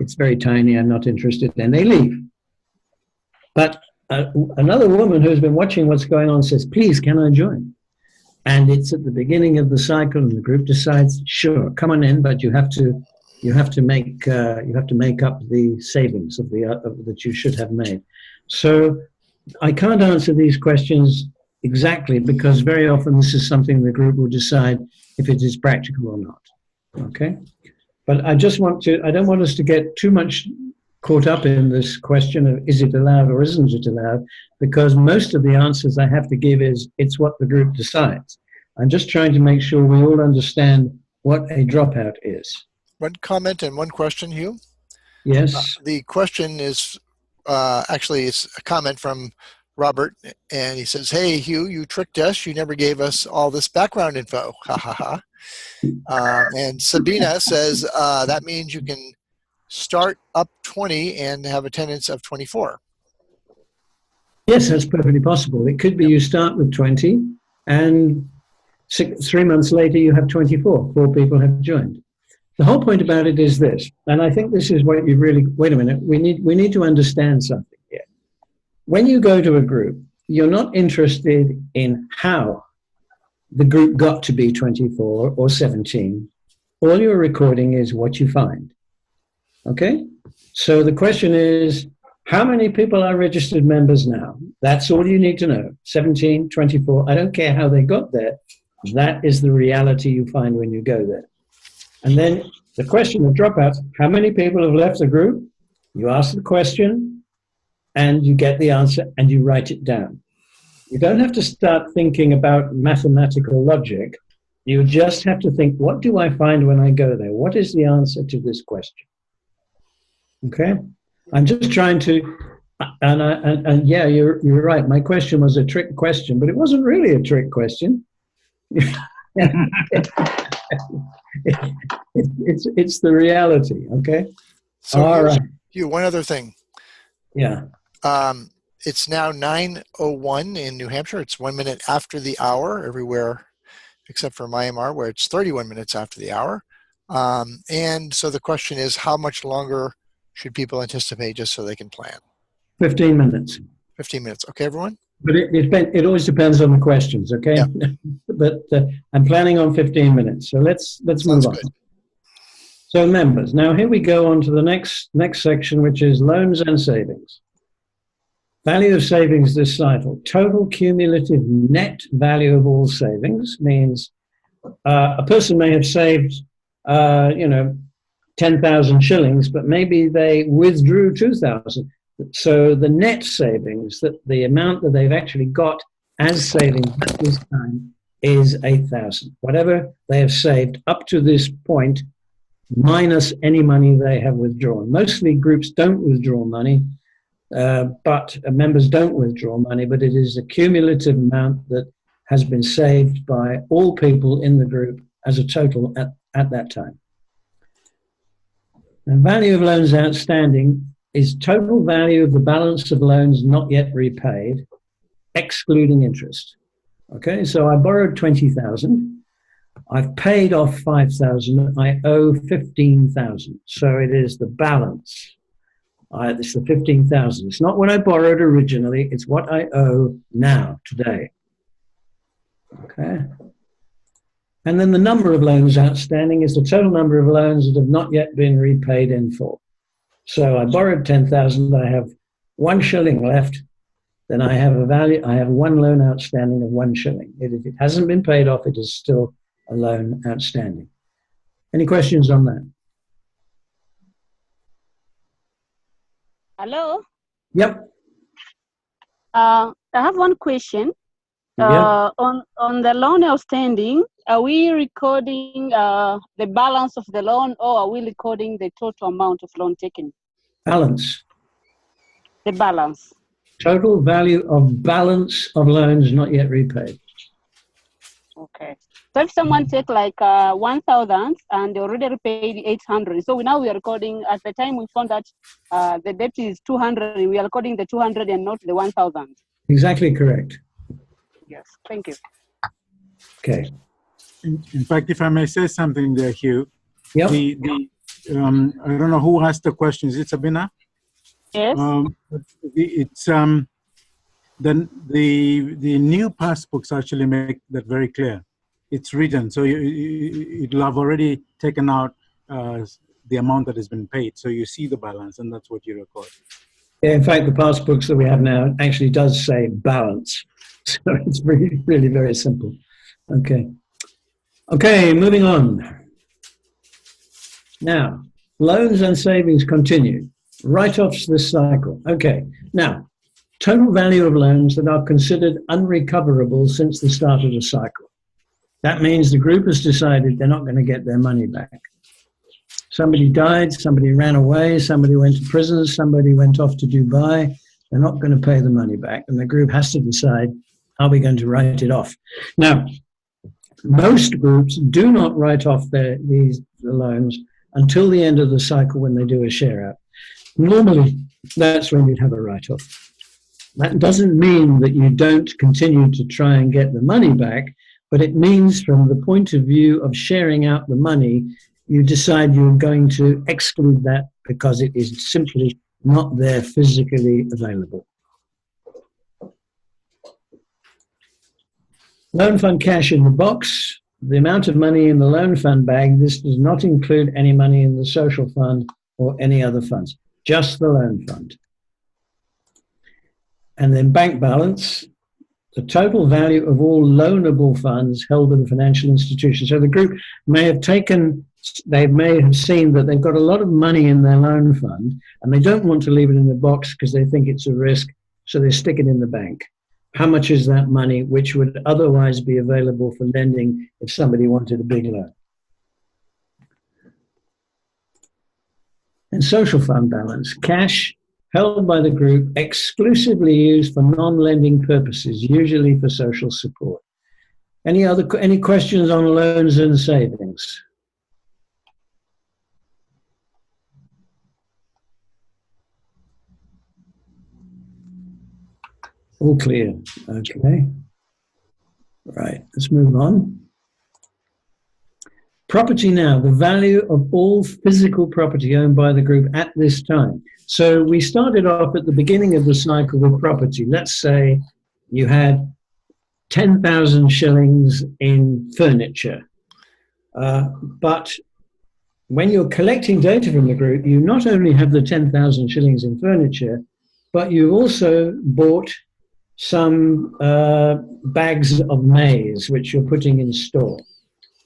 it's very tiny, I'm not interested, and they leave. But another woman who's been watching what's going on says, please, can I join? And it's at the beginning of the cycle, and the group decides, sure, come on in, but you have to make up the savings of that you should have made. So I can't answer these questions exactly, because very often this is something the group will decide if it is practical or not. Okay, but I don't want us to get too much caught up in this question of is it allowed or isn't it allowed, because most of the answers I have to give is it's what the group decides. I'm just trying to make sure we all understand what a dropout is. One comment and one question, Hugh. Yes. The question is actually it's a comment from Robert, and he says, hey, Hugh, you tricked us. You never gave us all this background info. Ha ha ha. And Sabina says that means you can start up 20 and have attendance of 24. Yes, that's perfectly possible. It could be you start with 20 and 3 months later you have 24. 4 people have joined. The whole point about it is this, and I think this is what you really, wait a minute, we need to understand something here. When you go to a group, you're not interested in how the group got to be 24 or 17. All you're recording is what you find. Okay? So the question is, how many people are registered members now? That's all you need to know. 17, 24, I don't care how they got there. That is the reality you find when you go there. And then the question of dropouts, how many people have left the group? You ask the question and you get the answer and you write it down. You don't have to start thinking about mathematical logic. You just have to think, what do I find when I go there? What is the answer to this question? Okay? I'm just trying to, and yeah, you're right. My question was a trick question, but it wasn't really a trick question. It's the reality, okay? So all right. Hugh, one other thing. Yeah. It's now 9:01 in New Hampshire. It's 1 minute after the hour everywhere except for Myanmar, where it's 31 minutes after the hour. And so the question is, how much longer should people anticipate just so they can plan? 15 minutes. 15 minutes. Okay, everyone? But it always depends on the questions, okay? Yeah. But I'm planning on 15 minutes. So let's move on. Good. So members, now here we go on to the next section, which is loans and savings. Value of savings this cycle. Total cumulative net value of all savings means a person may have saved, 10,000 shillings, but maybe they withdrew 2,000. So the net savings, that the amount that they've actually got as savings at this time is 8,000. Whatever they have saved up to this point, minus any money they have withdrawn. Mostly groups don't withdraw money, but members don't withdraw money, but it is a cumulative amount that has been saved by all people in the group as a total at that time. The value of loans outstanding is total value of the balance of loans not yet repaid, excluding interest. Okay, so I borrowed 20,000. I've paid off 5,000. I owe 15,000. So it is the balance. It's the 15,000. It's not what I borrowed originally. It's what I owe now, today. Okay. And then the number of loans outstanding is the total number of loans that have not yet been repaid in full. So I borrowed 10,000. I have 1 shilling left. Then I have I have one loan outstanding of 1 shilling. If it hasn't been paid off, it is still a loan outstanding. Any questions on that? Hello? Yep. I have one question. Yep. On the loan outstanding, are we recording the balance of the loan, or are we recording the total amount of loan taken? Balance. The balance. Total value of balance of loans not yet repaid. Okay. So if someone take like 1,000 and they already repaid 800, so now we are recording, at the time we found that the debt is 200, we are recording the 200 and not the 1,000. Exactly correct. Yes, thank you. Okay. In fact, if I may say something there, Hugh, yep. I don't know who asked the question. Is it Sabina? Yes. The new passbooks actually make that very clear. It's written, so it'll have already taken out the amount that has been paid. So you see the balance, and that's what you record. Yeah, in fact, the passbooks that we have now actually does say balance. So it's really, really very simple. Okay. Okay, moving on. Now, loans and savings continue. Write-offs this cycle. Okay. Now, total value of loans that are considered unrecoverable since the start of the cycle. That means the group has decided they're not going to get their money back. Somebody died, somebody ran away, somebody went to prison, somebody went off to Dubai. They're not going to pay the money back. And the group has to decide, are we going to write it off? Now, most groups do not write off the loans until the end of the cycle when they do a share out. Normally, that's when you'd have a write-off. That doesn't mean that you don't continue to try and get the money back, but it means from the point of view of sharing out the money, you decide you're going to exclude that because it is simply not there physically available. Loan fund cash in the box. The amount of money in the loan fund bag, this does not include any money in the social fund or any other funds, just the loan fund. And then bank balance, the total value of all loanable funds held in the financial institution. So the group may have they may have seen that they've got a lot of money in their loan fund and they don't want to leave it in the box because they think it's a risk, so they stick it in the bank. How much is that money which would otherwise be available for lending if somebody wanted a big loan? And social fund balance, cash held by the group exclusively used for non-lending purposes, usually for social support. Any questions on loans and savings? All clear. Okay. Right, let's move on. Property now, the value of all physical property owned by the group at this time. So we started off at the beginning of the cycle with property. Let's say you had 10,000 shillings in furniture. But when you're collecting data from the group, you not only have the 10,000 shillings in furniture, but you've also bought some bags of maize, which you're putting in store.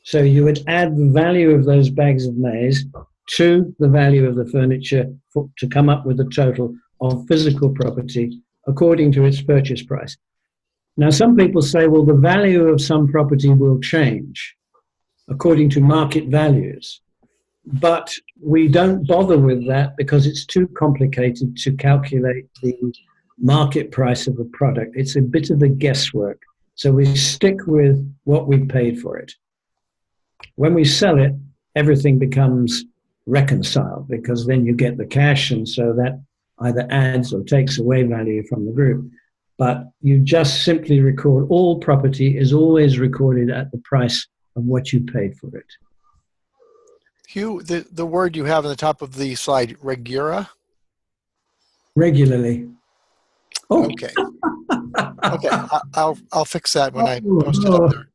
So you would add the value of those bags of maize to the value of the furniture to come up with a total of physical property according to its purchase price. Now, some people say, well, the value of some property will change according to market values. But we don't bother with that because it's too complicated to calculate the market price of a product. It's a bit of a guesswork. So we stick with what we paid for it. When we sell it, everything becomes reconciled because then you get the cash, and so that either adds or takes away value from the group. But you just simply record all property is always recorded at the price of what you paid for it. Hugh, the word you have on the top of the slide, regura? Regularly. Oh. Okay. Okay, I'll fix that when I post it up there.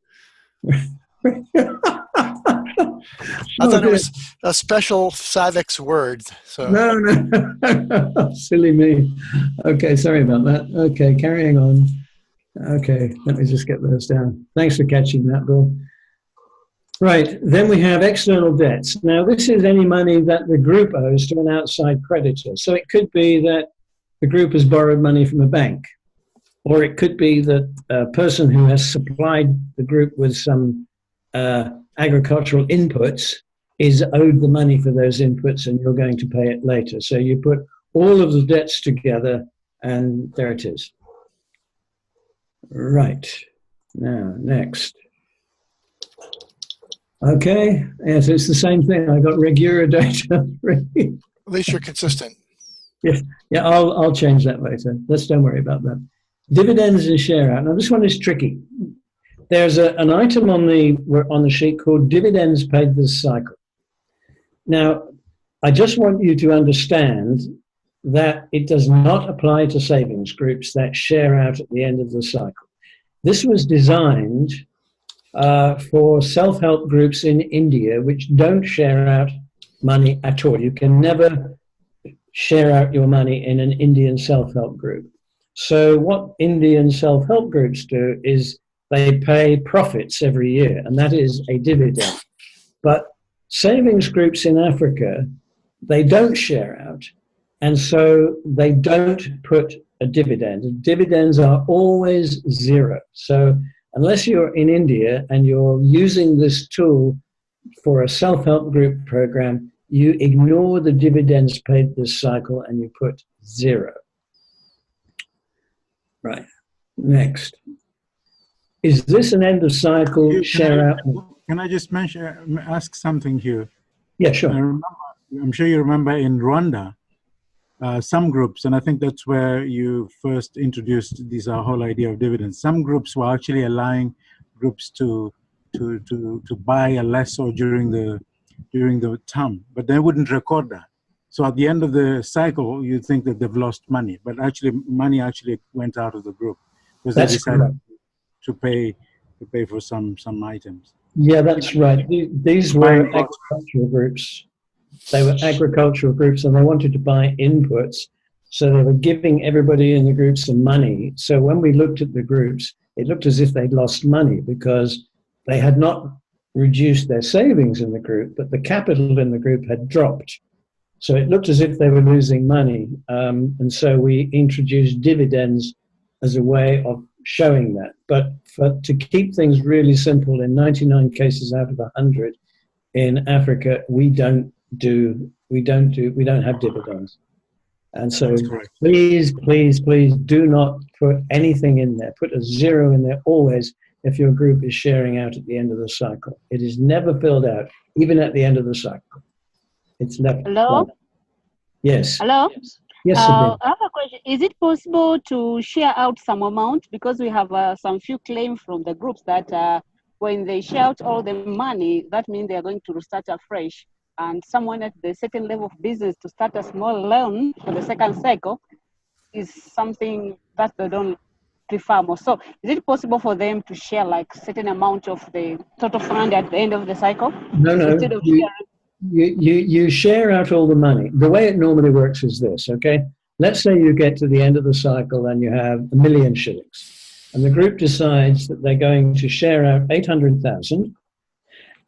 I thought it was a special SAVX word. So. No. Silly me. Okay, sorry about that. Okay, carrying on. Okay, let me just get those down. Thanks for catching that, Bill. Right, then we have external debts. Now, this is any money that the group owes to an outside creditor. So it could be that the group has borrowed money from a bank, or it could be that a person who has supplied the group with some agricultural inputs is owed the money for those inputs and you're going to pay it later. So you put all of the debts together and there it is. Right, now next. Okay, yes, it's the same thing. I got Regura data. At least you're consistent. Yeah, I'll change that later. Don't worry about that. Dividends and share out. Now this one is tricky. There's an item on the sheet called dividends paid this cycle. Now, I just want you to understand that it does not apply to savings groups that share out at the end of the cycle. This was designed for self-help groups in India which don't share out money at all. You can never share out your money in an Indian self-help group. So what Indian self-help groups do is they pay profits every year, and that is a dividend. But savings groups in Africa, they don't share out, and so they don't put a dividend. Dividends are always zero. So unless you're in India and you're using this tool for a self-help group program, you ignore the dividends paid this cycle and you put zero. Right. Next. Is this an end of cycle share out? Can I just ask something here? Yeah, sure. I'm sure you remember in Rwanda, some groups, and I think that's where you first introduced this whole idea of dividends. Some groups were actually allowing groups to buy a lessor during the term, but they wouldn't record that. So at the end of the cycle, you think that they've lost money, but actually money actually went out of the group because they decided to pay for some items. Yeah, that's right. These were agricultural groups. They were agricultural groups and they wanted to buy inputs. So they were giving everybody in the group some money. So when we looked at the groups, it looked as if they'd lost money because they had not reduced their savings in the group, but the capital in the group had dropped. So it looked as if they were losing money. And so we introduced dividends as a way of showing that. But to keep things really simple, in 99 cases out of 100 in Africa, we don't have dividends. And so please do not put anything in there. Put a zero in there always if your group is sharing out at the end of the cycle. It is never filled out, even at the end of the cycle. It's left. Hello? Yes. Hello? Yes, I have a question. Is it possible to share out some amount? Because we have some few claims from the groups that when they share out all the money, that means they are going to restart afresh. And someone at the certain level of business to start a small loan for the second cycle is something that they don't prefer more. So is it possible for them to share like certain amount of the total fund at the end of the cycle? No. Instead of sharing? You share out all the money. The way it normally works is this, okay? Let's say you get to the end of the cycle and you have 1 million shillings. And the group decides that they're going to share out 800,000.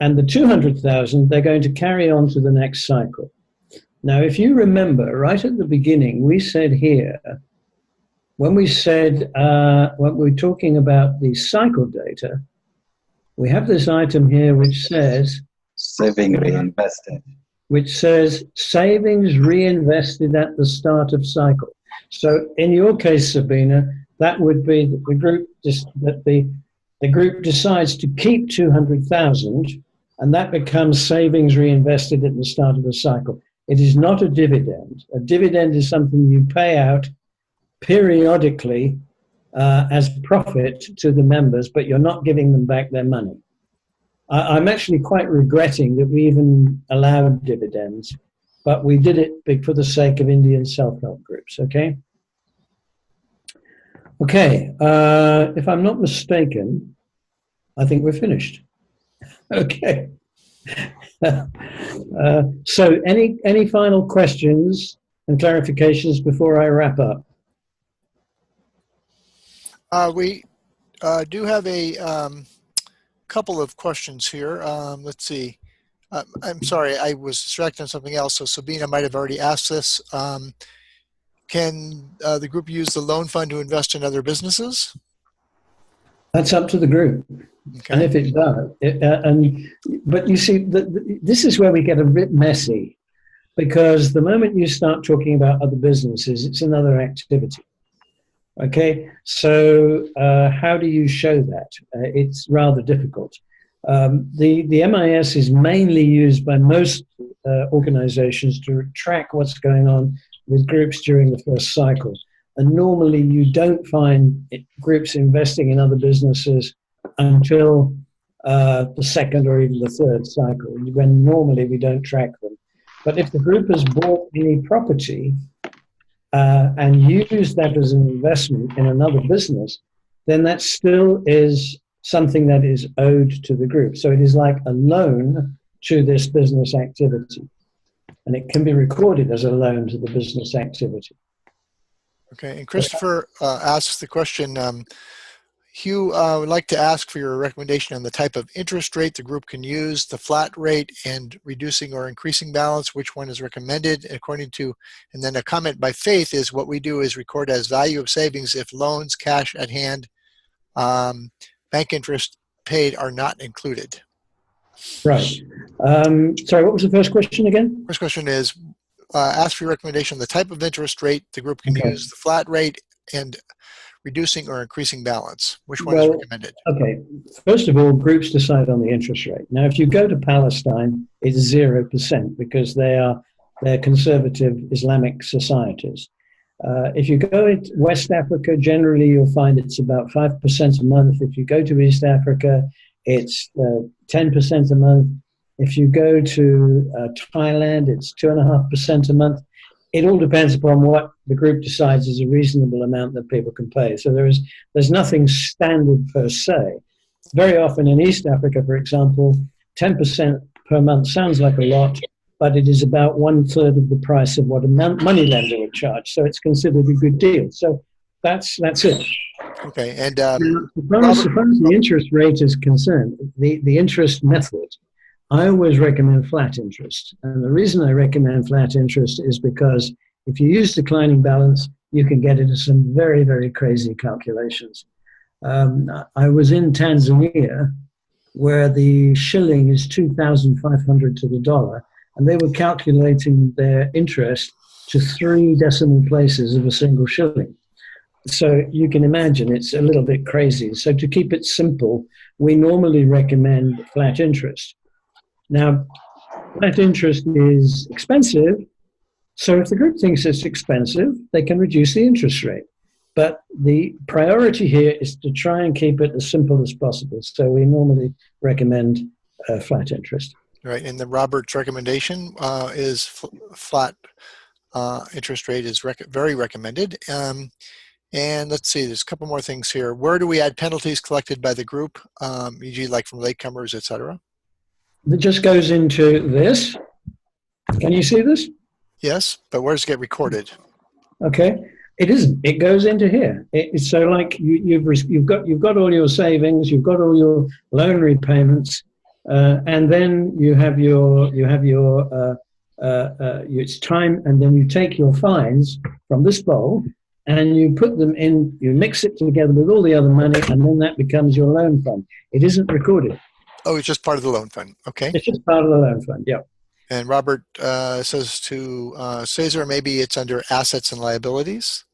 And the 200,000, they're going to carry on to the next cycle. Now, if you remember, right at the beginning, we said here, when we said, when we're talking about the cycle data, we have this item here which says, saving reinvested. Which says savings reinvested at the start of cycle. So in your case, Sabina, that would be that the group decides to keep 200,000, and that becomes savings reinvested at the start of the cycle. It is not a dividend. A dividend is something you pay out periodically as profit to the members, but you're not giving them back their money. I'm actually quite regretting that we even allowed dividends, but we did it for the sake of Indian self-help groups, okay? Okay, if I'm not mistaken, I think we're finished. Okay. So any final questions and clarifications before I wrap up? We do have a couple of questions here. Let's see. I'm sorry, I was distracted on something else, so Sabina might have already asked this. Can the group use the loan fund to invest in other businesses? That's up to the group. Okay. And if it does, but you see, this is where we get a bit messy, because the moment you start talking about other businesses, it's another activity. Okay, so how do you show that? It's rather difficult. The MIS is mainly used by most organizations to track what's going on with groups during the first cycle. And normally you don't find groups investing in other businesses until the second or even the third cycle, when normally we don't track them. But if the group has bought any property and used that as an investment in another business, then that still is something that is owed to the group. So it is like a loan to this business activity. And it can be recorded as a loan to the business activity. Okay, and Christopher asks the question, Hugh would like to ask for your recommendation on the type of interest rate the group can use, the flat rate and reducing or increasing balance, which one is recommended according to, and then a comment by Faith is what we do is record as value of savings if loans, cash at hand, bank interest paid are not included. Right. Sorry, what was the first question again? First question is, ask for your recommendation on the type of interest rate the group can use, the flat rate and reducing or increasing balance. Which one is recommended? Okay, first of all, groups decide on the interest rate. Now, if you go to Palestine, it's 0% because they're conservative Islamic societies. If you go to West Africa, generally you'll find it's about 5% a month. If you go to East Africa, it's 10% a month. If you go to Thailand, it's 2.5% a month. It all depends upon what the group decides is a reasonable amount that people can pay. So there's nothing standard per se. Very often in East Africa, for example, 10% per month sounds like a lot, but it is about 1/3 of the price of what a money lender would charge. So it's considered a good deal. So that's it. Okay, and now, as far as the interest rate is concerned, the interest method, I always recommend flat interest. And the reason I recommend flat interest is because if you use declining balance, you can get into some very, very crazy calculations. I was in Tanzania where the shilling is 2,500 to the dollar, and they were calculating their interest to 3 decimal places of a single shilling. So you can imagine it's a little bit crazy. So to keep it simple, we normally recommend flat interest. Now, flat interest is expensive, so if the group thinks it's expensive, they can reduce the interest rate. But the priority here is to try and keep it as simple as possible. So we normally recommend flat interest. Right, and then Robert's recommendation is flat interest rate is very recommended. And let's see, there's a couple more things here. Where do we add penalties collected by the group, e.g. like from latecomers, et cetera? That just goes into this. Can you see this? Yes, but where does it get recorded? Okay, it isn't. It goes into here. It's so like you've got all your savings, you've got all your loan repayments, and then you have your it's time, and then you take your fines from this bowl and you put them in. You mix it together with all the other money, and then that becomes your loan fund. It isn't recorded. Oh, it's just part of the loan fund. Okay. It's just part of the loan fund, yeah. And Robert says to Cesar, maybe it's under assets and liabilities?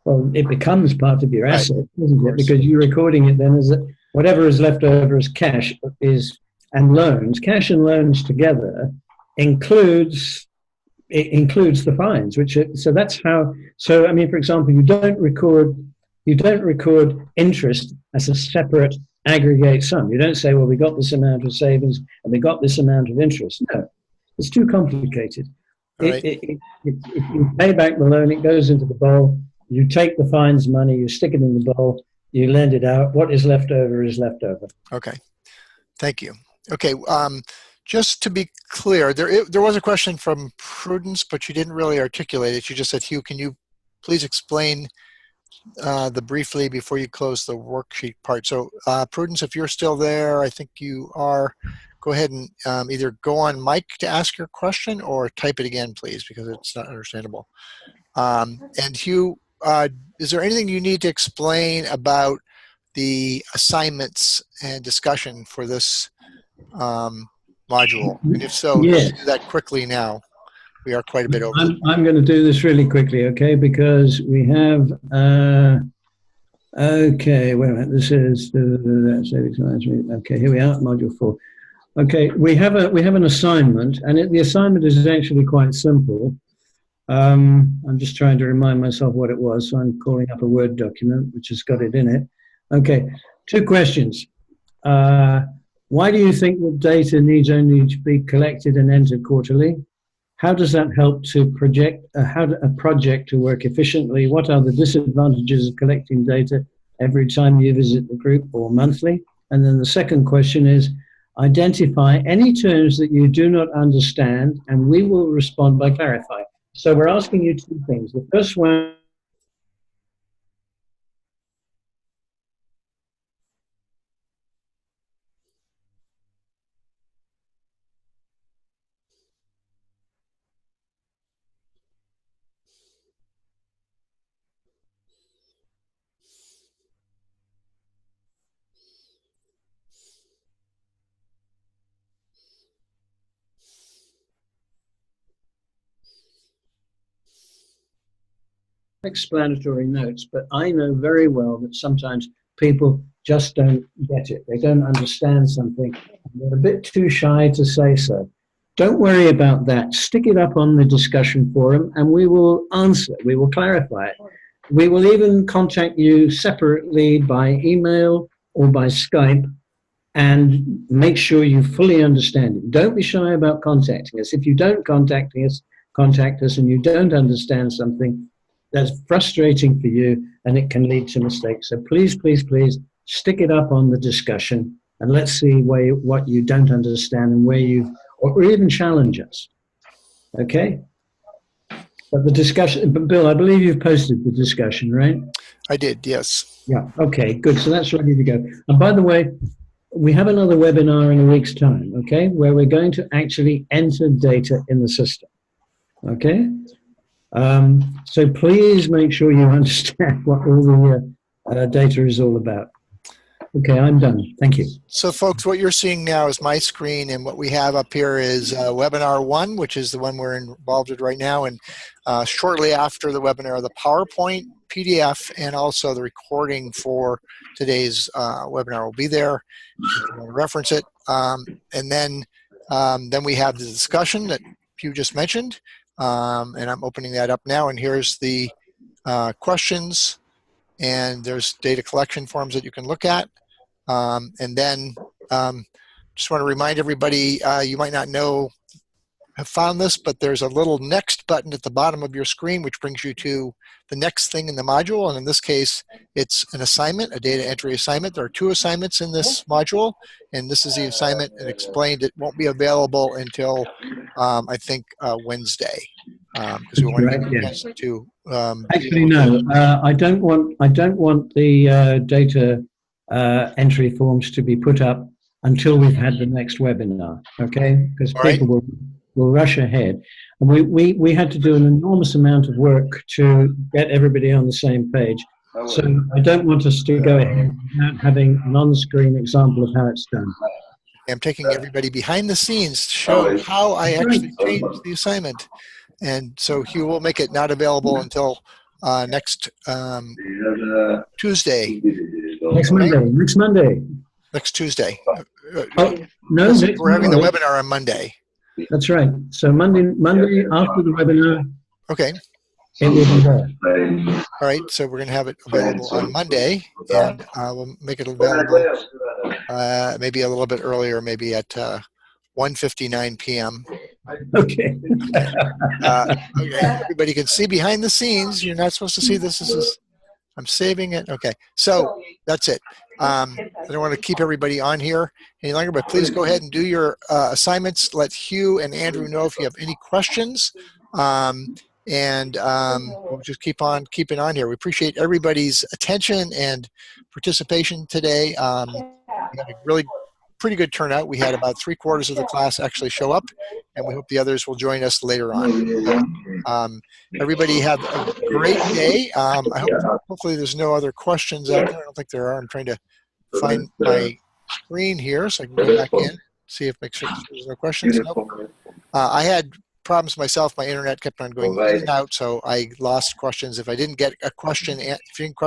Well, it becomes part of your asset, isn't it? Because you're recording it then as whatever is left over as cash and loans. Cash and loans together includes the fines, so that's how. So I mean, for example, you don't record interest as a separate aggregate sum. You don't say, well, we got this amount of savings and we got this amount of interest. No, it's too complicated. Right. If you pay back the loan, it goes into the bowl. You take the fines money, you stick it in the bowl, you lend it out. What is left over is left over. Okay, thank you. Okay, just to be clear, there was a question from Prudence, but you didn't really articulate it. You just said, Hugh, can you please explain briefly before you close the worksheet part. So Prudence, if you're still there, I think you are, go ahead and either go on mic to ask your question or type it again, please, because it's not understandable. And Hugh, is there anything you need to explain about the assignments and discussion for this module? And if so, yes. do that quickly now. We are quite a bit over. I'm going to do this really quickly, okay? Because we have, okay, wait a minute. This is, okay, here we are, module 4. Okay, we have an assignment, and the assignment is actually quite simple. I'm just trying to remind myself what it was, so I'm calling up a Word document, which has got it in it. Okay, 2 questions. Why do you think that data needs only to be collected and entered quarterly? How does that help to project a project to work efficiently? What are the disadvantages of collecting data every time you visit the group or monthly? And then the second question is, identify any terms that you do not understand, and we will respond by clarifying. So we're asking you two things. The first one, explanatory notes, but I know very well that sometimes people just don't get it. They don't understand something. They're a bit too shy to say so. Don't worry about that. Stick it up on the discussion forum and we will answer. We will clarify it. We will even contact you separately by email or by Skype and make sure you fully understand it. Don't be shy about contacting us. If you don't contact us and you don't understand something, that's frustrating for you and it can lead to mistakes. So please, please, please stick it up on the discussion and let's see what you don't understand and or even challenge us. Okay? But the discussion, but Bill, I believe you've posted the discussion, right? I did, yes. Yeah, okay, good. So that's ready to go. And by the way, we have another webinar in a week's time, okay, where we're going to actually enter data in the system, okay? So please make sure you understand what all the data is all about. Okay, I'm done. Thank you. So folks, what you're seeing now is my screen, and what we have up here is webinar 1, which is the one we're involved in right now, and shortly after the webinar, the PowerPoint, PDF, and also the recording for today's webinar will be there if you want to reference it. And then we have the discussion that you just mentioned, and I'm opening that up now, and here's the questions, and there's data collection forms that you can look at. And then just want to remind everybody, you might not have found this, but there's a little next button at the bottom of your screen which brings you to the next thing in the module, and in this case it's an assignment, a data entry assignment. There are 2 assignments in this module, and this is the assignment, and explained it won't be available until I think Wednesday, because we want to give you a chance to actually no, I don't want the data entry forms to be put up until we've had the next webinar, okay? Because people will rush ahead. And we had to do an enormous amount of work to get everybody on the same page. So I don't want us to go ahead without having an on-screen example of how it's done. I'm taking everybody behind the scenes to show how I actually changed the assignment. And so Hugh will make it not available until next Tuesday. Next Monday. Next Tuesday. Oh, no, we're having the webinar on Monday. That's right. So Monday after the webinar. Okay. It will be there. All right. So we're going to have it available on Monday, and we'll make it available maybe a little bit earlier, maybe at 1:59 p.m. Okay. Okay. Everybody can see behind the scenes. You're not supposed to see this. I'm saving it. Okay. So that's it. I don't want to keep everybody on here any longer, but please go ahead and do your assignments. Let Hugh and Andrew know if you have any questions. And we'll just keep on keeping on here. We appreciate everybody's attention and participation today. We had a really pretty good turnout. We had about 3/4 of the class actually show up, and we hope the others will join us later on. Everybody have a great day. Hopefully there's no other questions out there. I don't think there are. I'm trying to find my screen here so I can go back in, see if make sure there's no questions. Nope. I had problems myself. My internet kept on going in and out, so I lost questions. If I didn't get a question, if you didn't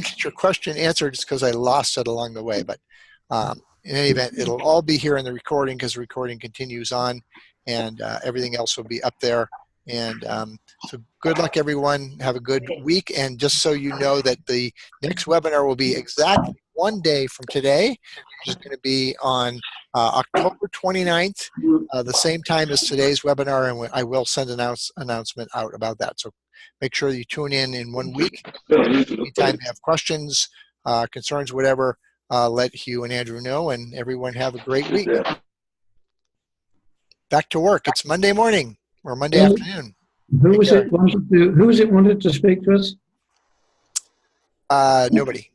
get your question answered, it's because I lost it along the way. But in any event, it'll all be here in the recording, because the recording continues on, and everything else will be up there. And so good luck, everyone. Have a good week. And just so you know that the next webinar will be exactly 1 day from today, which is going to be on October 29th, the same time as today's webinar, and I will send an announcement out about that. So make sure you tune in 1 week. Anytime you have questions, concerns, whatever, let Hugh and Andrew know, and everyone have a great week. Back to work. It's Monday morning or Monday afternoon. Who was it wanted to speak to us? Nobody.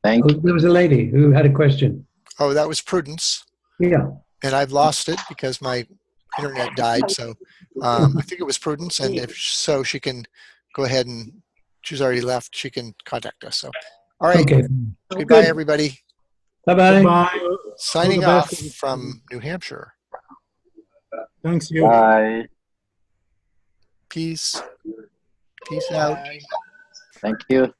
There was a lady who had a question. Oh, that was Prudence. Yeah. And I've lost it because my internet died. So I think it was Prudence. And if so, she can go ahead and she's already left. She can contact us. So, all right. Okay. Goodbye, everybody. Bye-bye. Bye. Signing off from New Hampshire. Thanks, you. Bye. Peace. Peace out. Thank you.